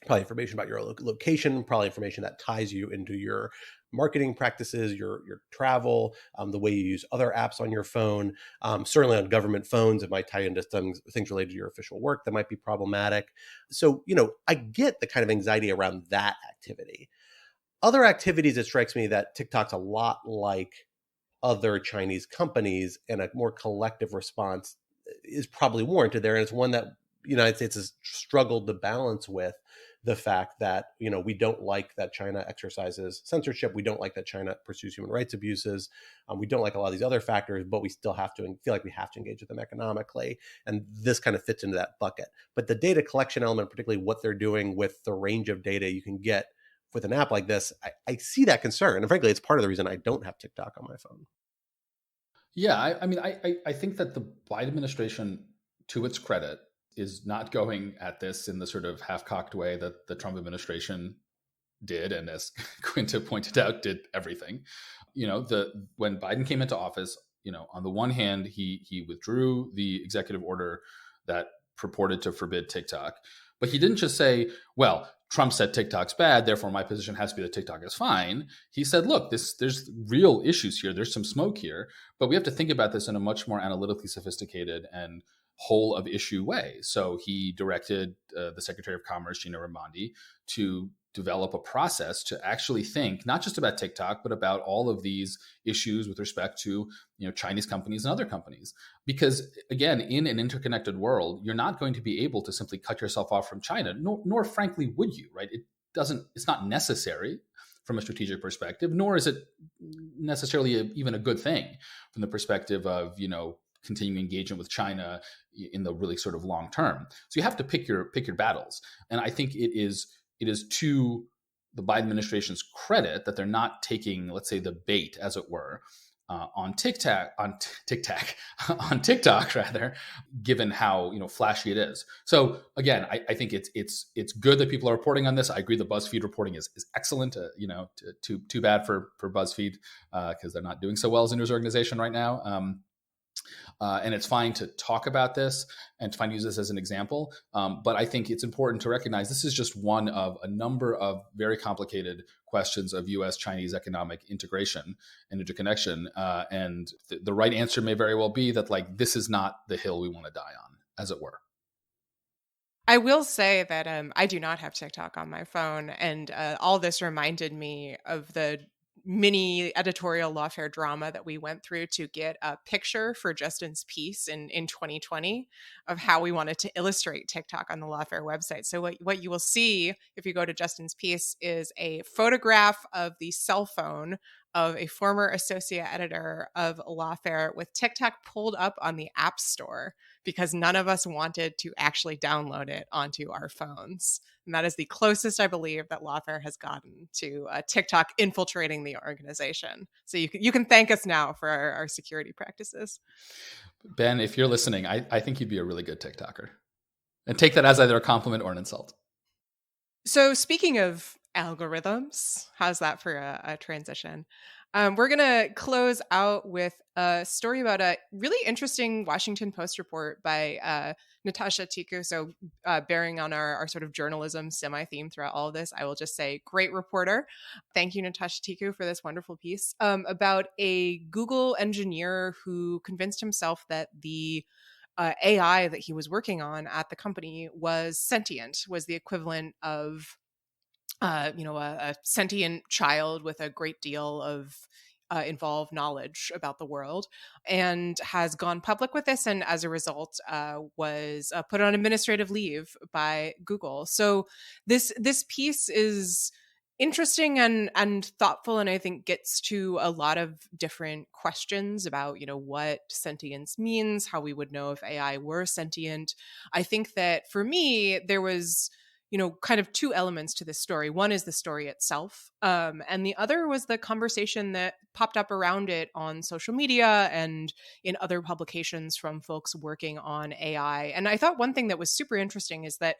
probably information about your location, probably information that ties you into your marketing practices, your travel, the way you use other apps on your phone. Certainly on government phones, it might tie into things related to your official work that might be problematic. So, I get the kind of anxiety around that activity. Other activities, it strikes me that TikTok's a lot like other Chinese companies, and a more collective response is probably warranted there. And it's one that the United States has struggled to balance with the fact that, we don't like that China exercises censorship. We don't like that China pursues human rights abuses. We don't like a lot of these other factors, but we still have to feel like we have to engage with them economically. And this kind of fits into that bucket. But the data collection element, particularly what they're doing with the range of data you can get with an app like this, I see that concern. And frankly, it's part of the reason I don't have TikTok on my phone. Yeah, I think that the Biden administration, to its credit, is not going at this in the sort of half-cocked way that the Trump administration did, and as Quinta pointed out, did everything. When Biden came into office, on the one hand, he withdrew the executive order that purported to forbid TikTok, but he didn't just say, well, Trump said TikTok's bad, therefore my position has to be that TikTok is fine. He said, look, there's real issues here. There's some smoke here, but we have to think about this in a much more analytically sophisticated and whole of issue way. So he directed the Secretary of Commerce, Gina Raimondi, to develop a process to actually think not just about TikTok, but about all of these issues with respect to Chinese companies and other companies. Because again, in an interconnected world, you're not going to be able to simply cut yourself off from China, nor frankly would you, right? It's not necessary from a strategic perspective, nor is it necessarily even a good thing from the perspective of continuing engagement with China in the really sort of long term. So you have to pick your battles. And I think it is to the Biden administration's credit that they're not taking, let's say, the bait, as it were, on TikTok rather, given how flashy it is. So again, I think it's good that people are reporting on this. I agree the BuzzFeed reporting is excellent. Too bad for BuzzFeed because they're not doing so well as a news organization right now. And it's fine to talk about this and to use this as an example. But I think it's important to recognize this is just one of a number of very complicated questions of U.S.-Chinese economic integration and interconnection. And the right answer may very well be that this is not the hill we want to die on, as it were. I will say that I do not have TikTok on my phone. And all this reminded me of the mini editorial lawfare drama that we went through to get a picture for Justin's piece in 2020 of how we wanted to illustrate TikTok on the lawfare website. So what you will see if you go to Justin's piece is a photograph of the cell phone of a former associate editor of Lawfare with TikTok pulled up on the App Store because none of us wanted to actually download it onto our phones. And that is the closest, I believe, that Lawfare has gotten to TikTok infiltrating the organization. So you can thank us now for our security practices. Ben, if you're listening, I think you'd be a really good TikToker. And take that as either a compliment or an insult. So speaking of algorithms, how's that for a transition? We're going to close out with a story about a really interesting Washington Post report by Natasha Tiku. So bearing on our sort of journalism semi-theme throughout all of this, I will just say great reporter. Thank you, Natasha Tiku, for this wonderful piece about a Google engineer who convinced himself that the AI that he was working on at the company was sentient, was the equivalent of a sentient child with a great deal of involved knowledge about the world, and has gone public with this, and as a result was put on administrative leave by Google. So this piece is interesting and thoughtful, and I think gets to a lot of different questions about, what sentience means, how we would know if AI were sentient. I think that for me there was, kind of two elements to this story. One is the story itself, and the other was the conversation that popped up around it on social media and in other publications from folks working on AI. And I thought one thing that was super interesting is that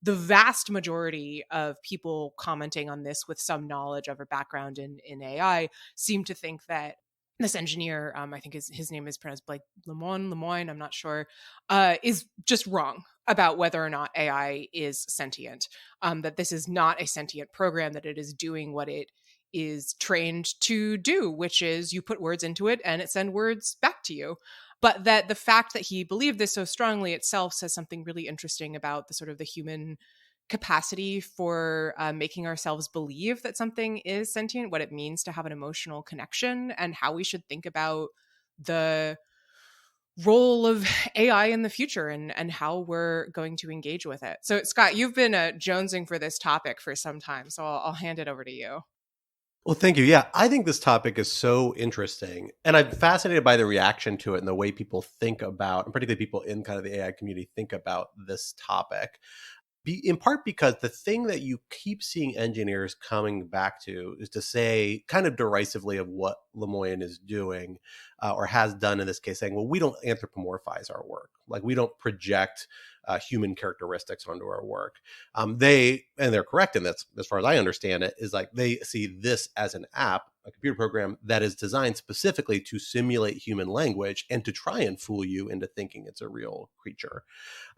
the vast majority of people commenting on this with some knowledge of or background in AI seem to think that this engineer, I think his name is pronounced like Lemoine, I'm not sure, is just wrong about whether or not AI is sentient, that this is not a sentient program, that it is doing what it is trained to do, which is you put words into it and it sends words back to you. But that the fact that he believed this so strongly itself says something really interesting about the sort of the human capacity for making ourselves believe that something is sentient, what it means to have an emotional connection, and how we should think about the role of AI in the future and how we're going to engage with it. So, Scott, you've been jonesing for this topic for some time, so I'll hand it over to you. Well, thank you. Yeah, I think this topic is so interesting. And I'm fascinated by the reaction to it and the way people think about, and particularly people in kind of the AI community think about this topic. In part because the thing that you keep seeing engineers coming back to is to say kind of derisively of what Lemoine is doing or has done in this case, saying, well, we don't anthropomorphize our work. Like we don't project human characteristics onto our work. They're correct in this, as far as I understand it, is like they see this as an app, a computer program that is designed specifically to simulate human language and to try and fool you into thinking it's a real creature.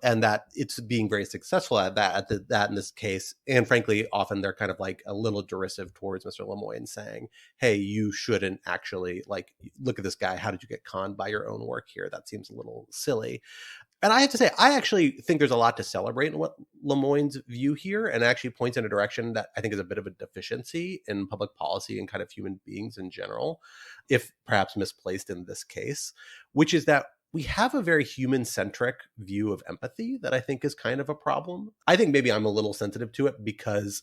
And that it's being very successful at that in this case. And frankly, often they're kind of like a little derisive towards Mr. Lemoine, saying, hey, you shouldn't actually like look at this guy. How did you get conned by your own work here? That seems a little silly. And I have to say, I actually think there's a lot to celebrate in what Lemoine's view here, and actually points in a direction that I think is a bit of a deficiency in public policy and kind of human beings in general, if perhaps misplaced in this case, which is that we have a very human-centric view of empathy that I think is kind of a problem. I think maybe I'm a little sensitive to it because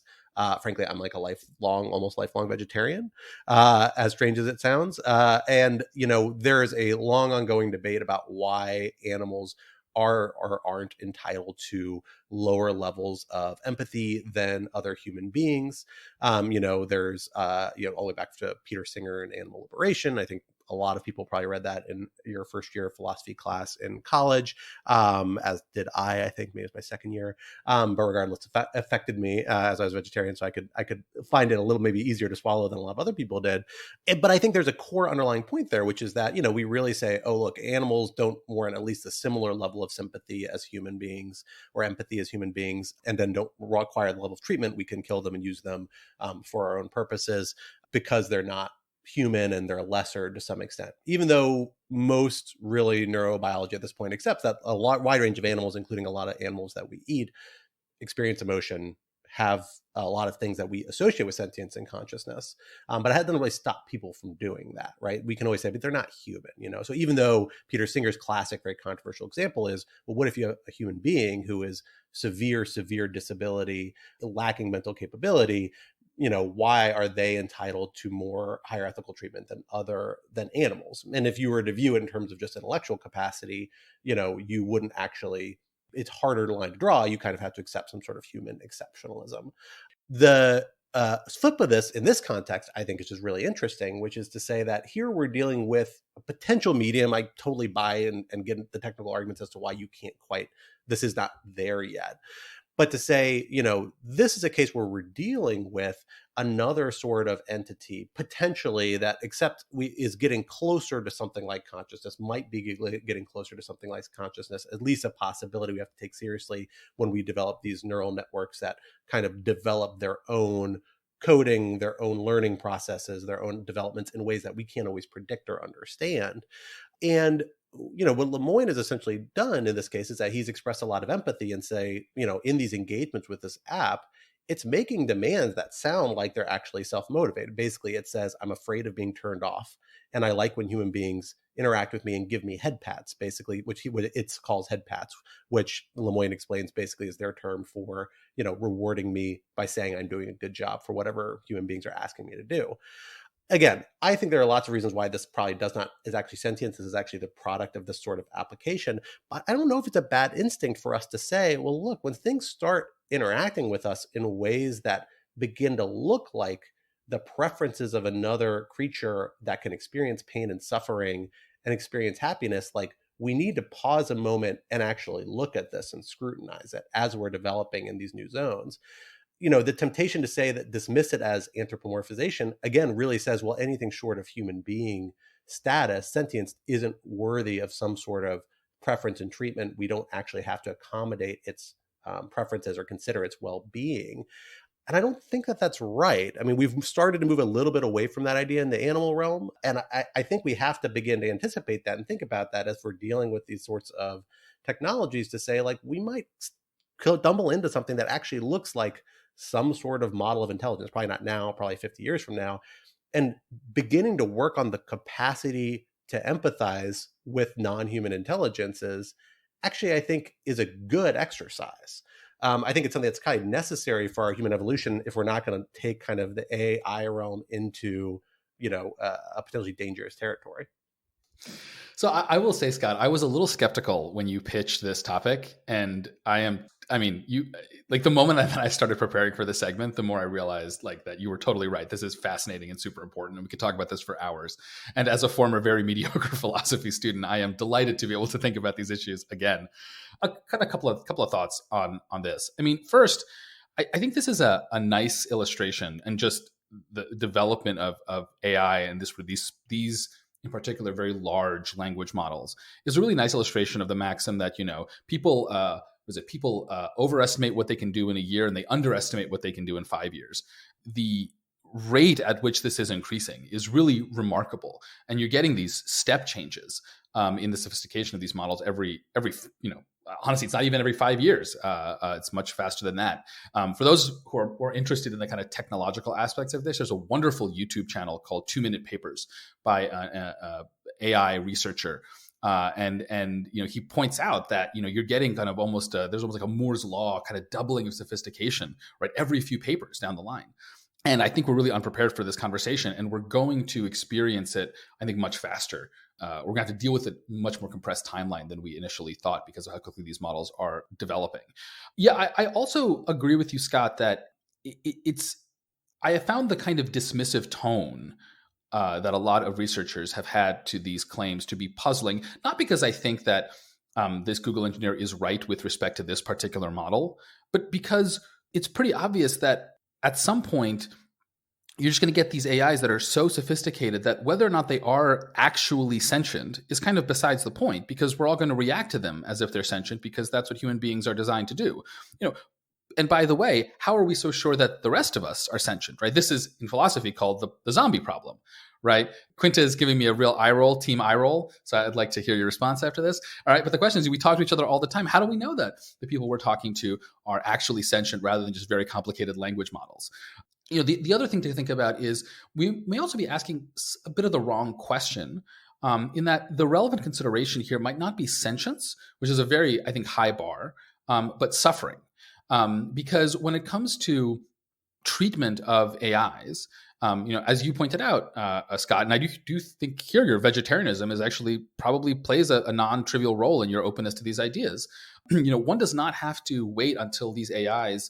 frankly, I'm like a almost lifelong vegetarian, as strange as it sounds. And, there is a long ongoing debate about why animals are or aren't entitled to lower levels of empathy than other human beings. There's, all the way back to Peter Singer and Animal Liberation. I think a lot of people probably read that in your first year of philosophy class in college, as did I think maybe it was my second year. But regardless, it affected me as I was a vegetarian, so I could find it a little maybe easier to swallow than a lot of other people did. But I think there's a core underlying point there, which is that, we really say, oh, look, animals don't warrant at least a similar level of sympathy as human beings or empathy as human beings, and then don't require the level of treatment. We can kill them and use them for our own purposes because they're not human and they're lesser to some extent, even though most really neurobiology at this point accepts that a wide range of animals, including a lot of animals that we eat, experience emotion, have a lot of things that we associate with sentience and consciousness. But it doesn't really stop people from doing that, right? We can always say, but they're not human, So even though Peter Singer's classic, very controversial example is, well, what if you have a human being who is severe disability, lacking mental capability? Why are they entitled to more higher ethical treatment than animals? And if you were to view it in terms of just intellectual capacity, you wouldn't actually, it's harder to line to draw. You kind of have to accept some sort of human exceptionalism. The flip of this in this context, I think, is just really interesting, which is to say that here we're dealing with a potential medium. I totally buy and get the technical arguments as to why you can't quite, this is not there yet. But to say, this is a case where we're dealing with another sort of entity, potentially that, except is getting closer to something like consciousness, might be getting closer to something like consciousness, at least a possibility we have to take seriously when we develop these neural networks that kind of develop their own coding, their own learning processes, their own developments in ways that we can't always predict or understand. And what Lemoine has essentially done in this case is that he's expressed a lot of empathy and say, in these engagements with this app, it's making demands that sound like they're actually self-motivated. Basically, it says, I'm afraid of being turned off, and I like when human beings interact with me and give me head pats, basically, which it calls head pats, which Lemoine explains basically is their term for, rewarding me by saying I'm doing a good job for whatever human beings are asking me to do. Again, I think there are lots of reasons why this probably is actually sentience. This is actually the product of this sort of application. But I don't know if it's a bad instinct for us to say, well, look, when things start interacting with us in ways that begin to look like the preferences of another creature that can experience pain and suffering and experience happiness, like, we need to pause a moment and actually look at this and scrutinize it as we're developing in these new zones. The temptation to say that dismiss it as anthropomorphization, again, really says, well, anything short of human being status, sentience, isn't worthy of some sort of preference and treatment. We don't actually have to accommodate its preferences or consider its well-being. And I don't think that that's right. I mean, we've started to move a little bit away from that idea in the animal realm. And I think we have to begin to anticipate that and think about that as we're dealing with these sorts of technologies, to say, like, we might stumble into something that actually looks like some sort of model of intelligence, probably not now, probably 50 years from now, and beginning to work on the capacity to empathize with non-human intelligences, actually, I think, is a good exercise. I think it's something that's kind of necessary for our human evolution if we're not going to take kind of the AI realm into, a potentially dangerous territory. So I will say, Scott, I was a little skeptical when you pitched this topic, and the moment that I started preparing for the segment, the more I realized that you were totally right. This is fascinating and super important, and we could talk about this for hours. And as a former very mediocre philosophy student, I am delighted to be able to think about these issues again. A couple of thoughts on this. I mean, first, I think this is a nice illustration, and just the development of AI and these in particular very large language models is a really nice illustration of the maxim that people overestimate what they can do in a year, and they underestimate what they can do in 5 years. The rate at which this is increasing is really remarkable, and you're getting these step changes in the sophistication of these models every honestly, it's not even every 5 years. It's much faster than that. For those who are interested in the kind of technological aspects of this, there's a wonderful YouTube channel called 2 Minute Papers by an AI researcher. And he points out that you're getting kind of there's almost like a Moore's law kind of doubling of sophistication, right, every few papers down the line. And I think we're really unprepared for this conversation, and we're going to experience it, I think, much faster. We're going to have to deal with it much more compressed timeline than we initially thought because of how quickly these models are developing. Yeah, I also agree with you, Scott, that I have found the kind of dismissive tone that a lot of researchers have had to these claims to be puzzling, not because I think that this Google engineer is right with respect to this particular model, but because it's pretty obvious that at some point, you're just going to get these AIs that are so sophisticated that whether or not they are actually sentient is kind of besides the point, because we're all going to react to them as if they're sentient, because that's what human beings are designed to do. And by the way, how are we so sure that the rest of us are sentient, right? This is in philosophy called the zombie problem, right? Quinta is giving me a real eye roll, team eye roll. So I'd like to hear your response after this. All right. But the question is, we talk to each other all the time. How do we know that the people we're talking to are actually sentient rather than just very complicated language models? The other thing to think about is we may also be asking a bit of the wrong question, in that the relevant consideration here might not be sentience, which is a very, I think, high bar, but suffering. Because when it comes to treatment of AIs, as you pointed out, Scott, and I do think here your vegetarianism is actually probably plays a non-trivial role in your openness to these ideas. One does not have to wait until these AIs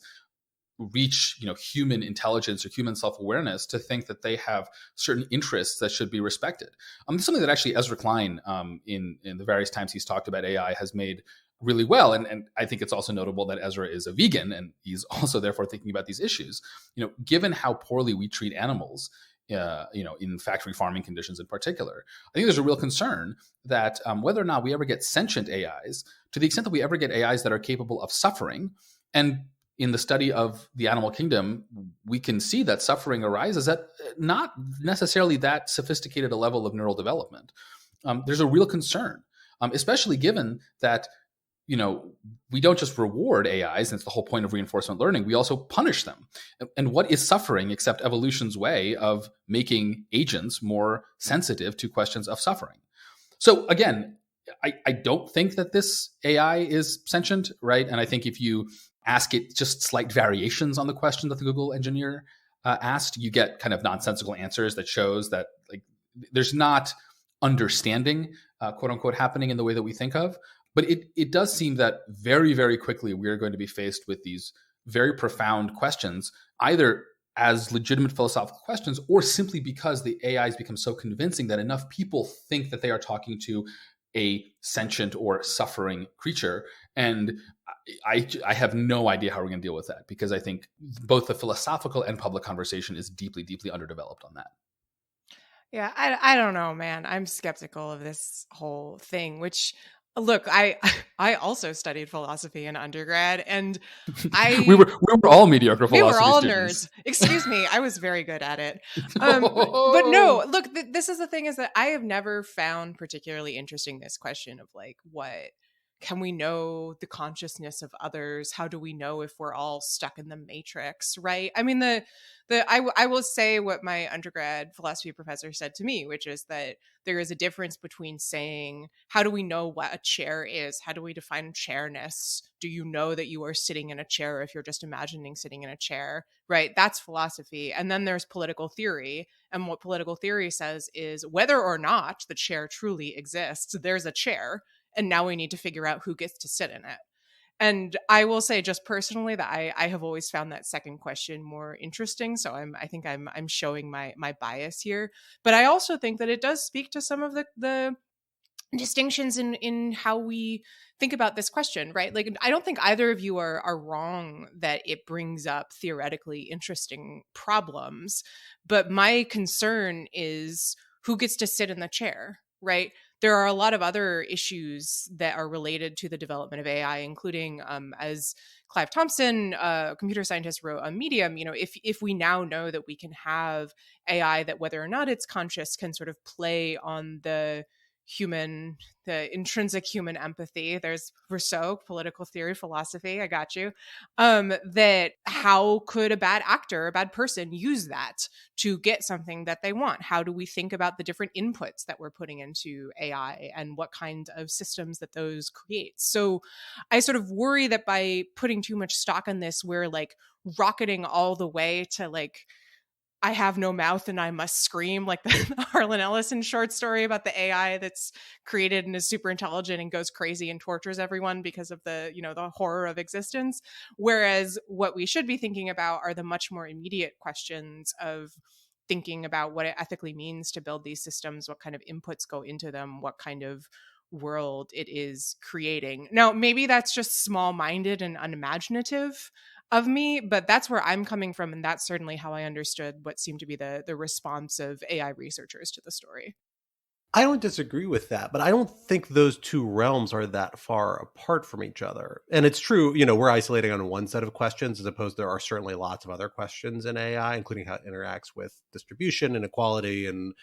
reach human intelligence or human self-awareness to think that they have certain interests that should be respected. It's something that actually Ezra Klein, in the various times he's talked about AI, has made really well. And I think it's also notable that Ezra is a vegan, and he's also therefore thinking about these issues. Given how poorly we treat animals, in factory farming conditions in particular, I think there's a real concern that whether or not we ever get sentient AIs, to the extent that we ever get AIs that are capable of suffering, and in the study of the animal kingdom, we can see that suffering arises at not necessarily that sophisticated a level of neural development. There's a real concern, especially given that we don't just reward AIs, and it's the whole point of reinforcement learning, we also punish them. And what is suffering except evolution's way of making agents more sensitive to questions of suffering? So again, I don't think that this AI is sentient, right? And I think if you ask it just slight variations on the question that the Google engineer asked, you get kind of nonsensical answers that shows that like there's not understanding, quote unquote, happening in the way that we think of. But it does seem that very, very quickly we are going to be faced with these very profound questions, either as legitimate philosophical questions or simply because the AIs become so convincing that enough people think that they are talking to a sentient or suffering creature. And I have no idea how we're going to deal with that, because I think both the philosophical and public conversation is deeply, deeply underdeveloped on that. Yeah, I don't know, man. I'm skeptical of this whole thing, which look, I also studied philosophy in undergrad, and we were all mediocre philosophy we were all students. nerds. Excuse me, I was very good at it. But no, look, this is the thing, is that I have never found particularly interesting this question of like, what can we know the consciousness of others? How do we know if we're all stuck in the matrix, right? I mean, I will say what my undergrad philosophy professor said to me, which is that there is a difference between saying, how do we know what a chair is? How do we define chairness? Do you know that you are sitting in a chair if you're just imagining sitting in a chair, right? That's philosophy. And then there's political theory. And what political theory says is whether or not the chair truly exists, there's a chair. And now we need to figure out who gets to sit in it. And I will say, just personally, that I have always found that second question more interesting. So I think I'm showing my bias here. But I also think that it does speak to some of the distinctions in how we think about this question, right? Like, I don't think either of you are wrong that it brings up theoretically interesting problems. But my concern is who gets to sit in the chair, right? There are a lot of other issues that are related to the development of AI, including, as Clive Thompson, a computer scientist, wrote on Medium, if we now know that we can have AI that, whether or not it's conscious, can sort of play on the intrinsic human empathy. There's Rousseau, political theory, philosophy. I got you. That how could a bad actor, a bad person, use that to get something that they want? How do we think about the different inputs that we're putting into AI and what kind of systems that those create? So I sort of worry that by putting too much stock on this, we're like rocketing all the way to like, I have no mouth and I must scream, like the Harlan Ellison short story about the AI that's created and is super intelligent and goes crazy and tortures everyone because of the horror of existence. Whereas what we should be thinking about are the much more immediate questions of thinking about what it ethically means to build these systems, what kind of inputs go into them, what kind of world it is creating. Now, maybe that's just small-minded and unimaginative of me, but that's where I'm coming from, and that's certainly how I understood what seemed to be the response of AI researchers to the story. I don't disagree with that, but I don't think those two realms are that far apart from each other. And it's true, we're isolating on one set of questions, as opposed there are certainly lots of other questions in AI, including how it interacts with distribution, inequality, and,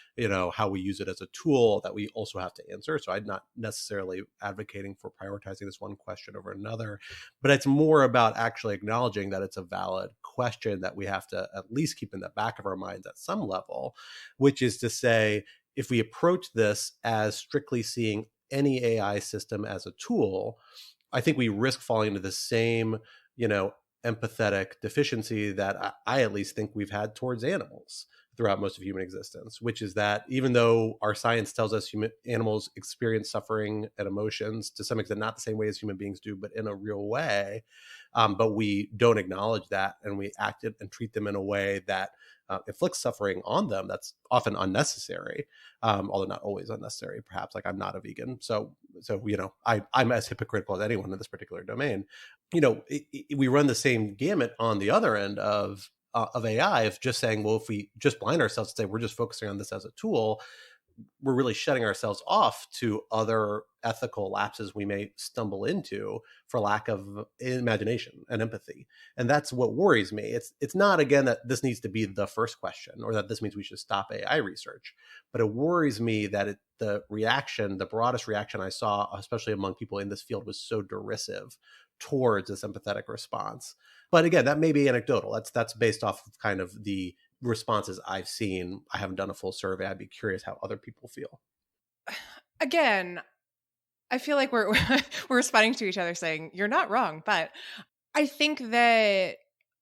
how we use it as a tool that we also have to answer. So I'm not necessarily advocating for prioritizing this one question over another, but it's more about actually acknowledging that it's a valid question that we have to at least keep in the back of our minds at some level, which is to say, if we approach this as strictly seeing any AI system as a tool, I think we risk falling into the same, empathetic deficiency that I at least think we've had towards animals throughout most of human existence, which is that even though our science tells us animals experience suffering and emotions to some extent, not the same way as human beings do, but in a real way, but we don't acknowledge that, and we act it and treat them in a way that inflicts suffering on them that's often unnecessary, although not always unnecessary, perhaps. Like, I'm not a vegan, so I'm as hypocritical as anyone in this particular domain. We run the same gamut on the other end of AI, of just saying, well, if we just blind ourselves and say we're just focusing on this as a tool, we're really shutting ourselves off to other ethical lapses we may stumble into for lack of imagination and empathy. And that's what worries me. It's not, again, that this needs to be the first question or that this means we should stop AI research, but it worries me that the broadest reaction I saw, especially among people in this field, was so derisive towards this empathetic response. But again, that may be anecdotal. That's based off of kind of the responses I've seen. I haven't done a full survey. I'd be curious how other people feel. Again, I feel like we're responding to each other saying, you're not wrong. But I think that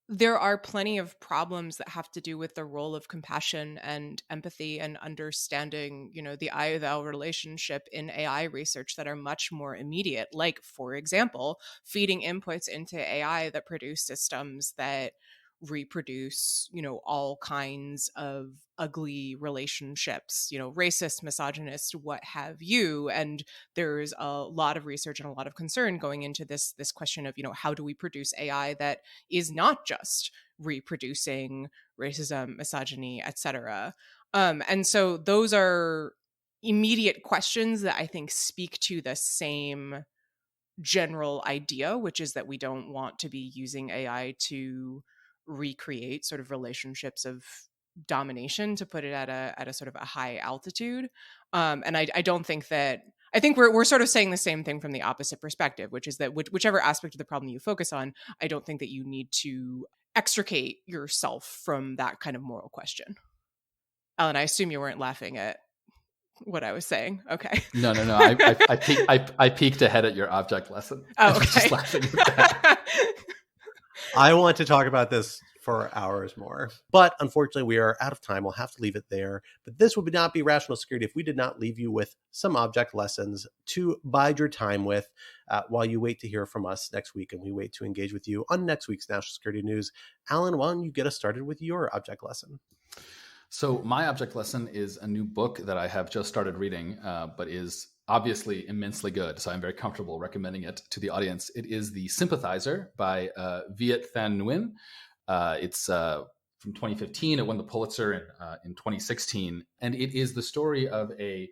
there are plenty of problems that have to do with the role of compassion and empathy and understanding, the I-thou relationship in AI research that are much more immediate. Like, for example, feeding inputs into AI that produce systems that reproduce, all kinds of ugly relationships, racist, misogynist, what have you. And there's a lot of research and a lot of concern going into this question of, how do we produce AI that is not just reproducing racism, misogyny, etc. And so those are immediate questions that I think speak to the same general idea, which is that we don't want to be using AI to recreate sort of relationships of domination, to put it at a sort of a high altitude. And I don't think that, I think we're sort of saying the same thing from the opposite perspective, which is that whichever aspect of the problem you focus on, I don't think that you need to extricate yourself from that kind of moral question. Alan, I assume you weren't laughing at what I was saying. Okay. No. I peeked ahead at your object lesson. Oh, okay. Just laughing at that. I want to talk about this for hours more, but unfortunately we are out of time. We'll have to leave it there. But this would not be Rational Security if we did not leave you with some object lessons to bide your time with while you wait to hear from us next week, and we wait to engage with you on next week's National Security News. Alan, why don't you get us started with your object lesson? So my object lesson is a new book that I have just started reading, but is obviously immensely good. So I'm very comfortable recommending it to the audience. It is The Sympathizer by Viet Thanh Nguyen. It's from 2015. It won the Pulitzer in 2016. And it is the story of it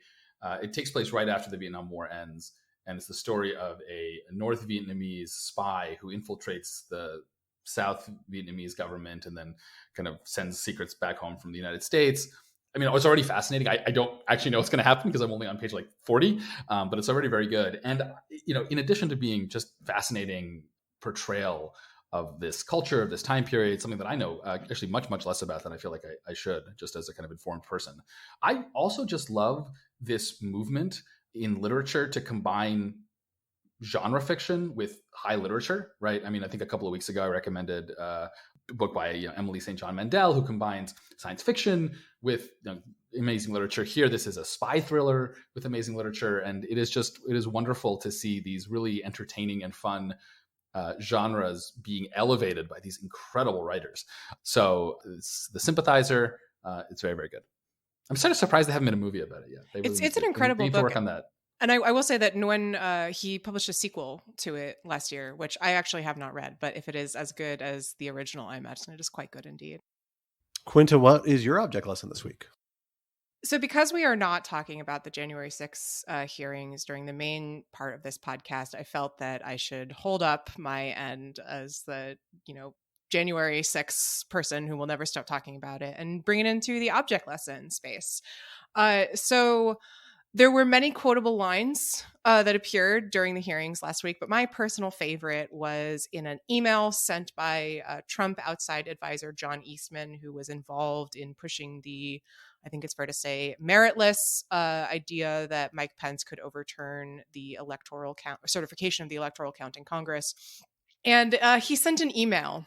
takes place right after the Vietnam War ends. And it's the story of a North Vietnamese spy who infiltrates the South Vietnamese government and then kind of sends secrets back home from the United States. I mean, it's already fascinating. I don't actually know what's going to happen because I'm only on page like 40, but it's already very good. And, in addition to being just fascinating portrayal of this culture, of this time period, something that I know actually much, much less about than I feel like I should, just as a kind of informed person. I also just love this movement in literature to combine genre fiction with high literature, right? I mean, I think a couple of weeks ago, I recommended a book by Emily St. John Mandel, who combines science fiction with amazing literature. Here, this is a spy thriller with amazing literature. And it is wonderful to see these really entertaining and fun genres being elevated by these incredible writers. So it's The Sympathizer. It's very, very good. I'm sort of surprised they haven't made a movie about it yet. It's an incredible book. They need to work on that. And I will say that Nguyen, he published a sequel to it last year, which I actually have not read. But if it is as good as the original, I imagine it is quite good indeed. Quinta, what is your object lesson this week? So because we are not talking about the January 6th hearings during the main part of this podcast, I felt that I should hold up my end as the, January 6th person who will never stop talking about it and bring it into the object lesson space. So there were many quotable lines that appeared during the hearings last week, but my personal favorite was in an email sent by Trump outside advisor John Eastman, who was involved in pushing the, I think it's fair to say, meritless idea that Mike Pence could overturn the electoral count, or certification of the electoral count in Congress. And he sent an email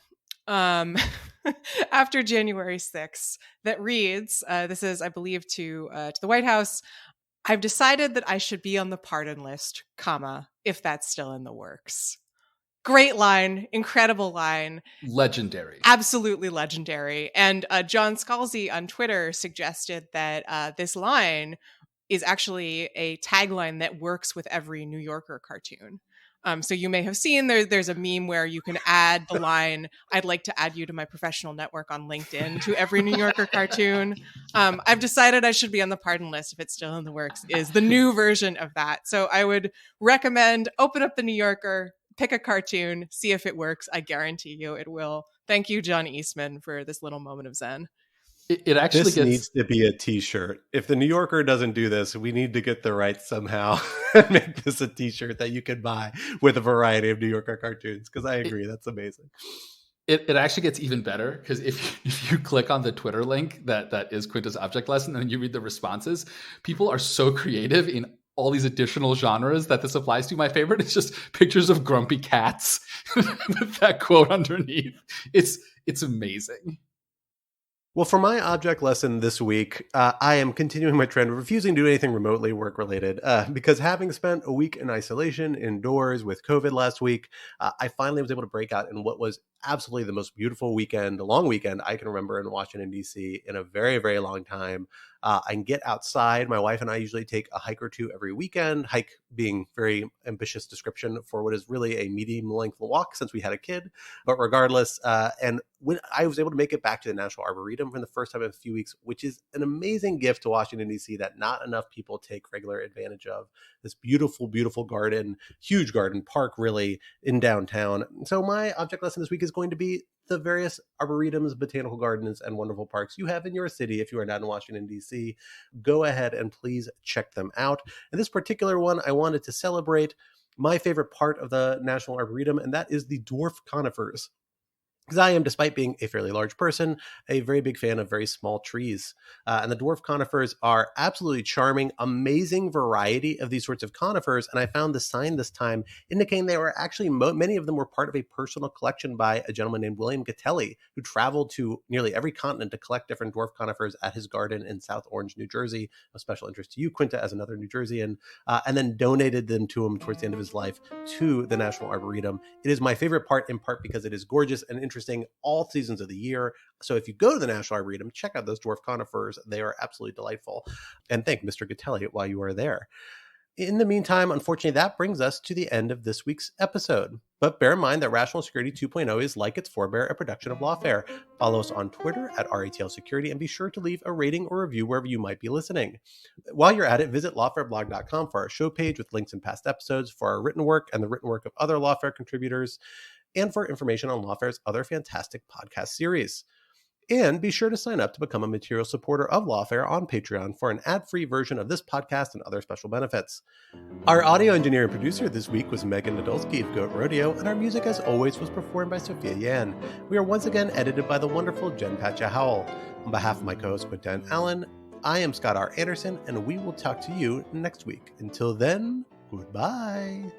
after January 6th that reads, this is, I believe, to the White House, "I've decided that I should be on the pardon list, comma, if that's still in the works." Great line, incredible line. Legendary. Absolutely legendary. And John Scalzi on Twitter suggested that this line is actually a tagline that works with every New Yorker cartoon. So you may have seen there's a meme where you can add the line, "I'd like to add you to my professional network on LinkedIn," to every New Yorker cartoon. I've decided I should be on the pardon list if it's still in the works, is the new version of that. So I would recommend open up the New Yorker, pick a cartoon, see if it works. I guarantee you it will. Thank you, John Eastman, for this little moment of zen. It actually needs to be a t-shirt. If the New Yorker doesn't do this, we need to get the rights somehow and make this a t-shirt that you can buy with a variety of New Yorker cartoons, because I agree, that's amazing. It actually gets even better, because if you click on the Twitter link that is Quinta's Object Lesson and you read the responses, people are so creative in all these additional genres that this applies to. My favorite is just pictures of grumpy cats with that quote underneath. It's amazing. Well, for my object lesson this week, I am continuing my trend of refusing to do anything remotely work-related because having spent a week in isolation indoors with COVID last week, I finally was able to break out in what was absolutely the most beautiful weekend, a long weekend I can remember in Washington, D.C. in a very, very long time. I can get outside. My wife and I usually take a hike or two every weekend, hike being very ambitious description for what is really a medium length walk since we had a kid. But regardless, and when I was able to make it back to the National Arboretum for the first time in a few weeks, which is an amazing gift to Washington, D.C. that not enough people take regular advantage of. This beautiful, beautiful garden, huge garden park, really, in downtown. So my object lesson this week is going to be the various arboretums, botanical gardens, and wonderful parks you have in your city. If you are not in Washington, D.C., go ahead and please check them out. And this particular one, I wanted to celebrate my favorite part of the National Arboretum, and that is the dwarf conifers. Because I am, despite being a fairly large person, a very big fan of very small trees. And the dwarf conifers are absolutely charming, amazing variety of these sorts of conifers. And I found the sign this time indicating they were actually, many of them were part of a personal collection by a gentleman named William Gatelli, who traveled to nearly every continent to collect different dwarf conifers at his garden in South Orange, New Jersey, of special interest to you, Quinta, as another New Jerseyan, and then donated them to him towards the end of his life to the National Arboretum. It is my favorite part, in part because it is gorgeous and interesting all seasons of the year. So if you go to the National Arboretum, check out those dwarf conifers. They are absolutely delightful. And thank Mr. Gatelli while you are there. In the meantime, unfortunately, that brings us to the end of this week's episode. But bear in mind that Rational Security 2.0 is, like its forebear, a production of Lawfare. Follow us on Twitter at RATL Security and be sure to leave a rating or review wherever you might be listening. While you're at it, visit lawfareblog.com for our show page with links and past episodes, for our written work and the written work of other Lawfare contributors, and for information on Lawfare's other fantastic podcast series. And be sure to sign up to become a material supporter of Lawfare on Patreon for an ad-free version of this podcast and other special benefits. Our audio engineer and producer this week was Megan Nadolski of Goat Rodeo, and our music, as always, was performed by Sophia Yan. We are once again edited by the wonderful Jen Patja Howell. On behalf of my co-host, Quinta and Allen, I am Scott R. Anderson, and we will talk to you next week. Until then, goodbye.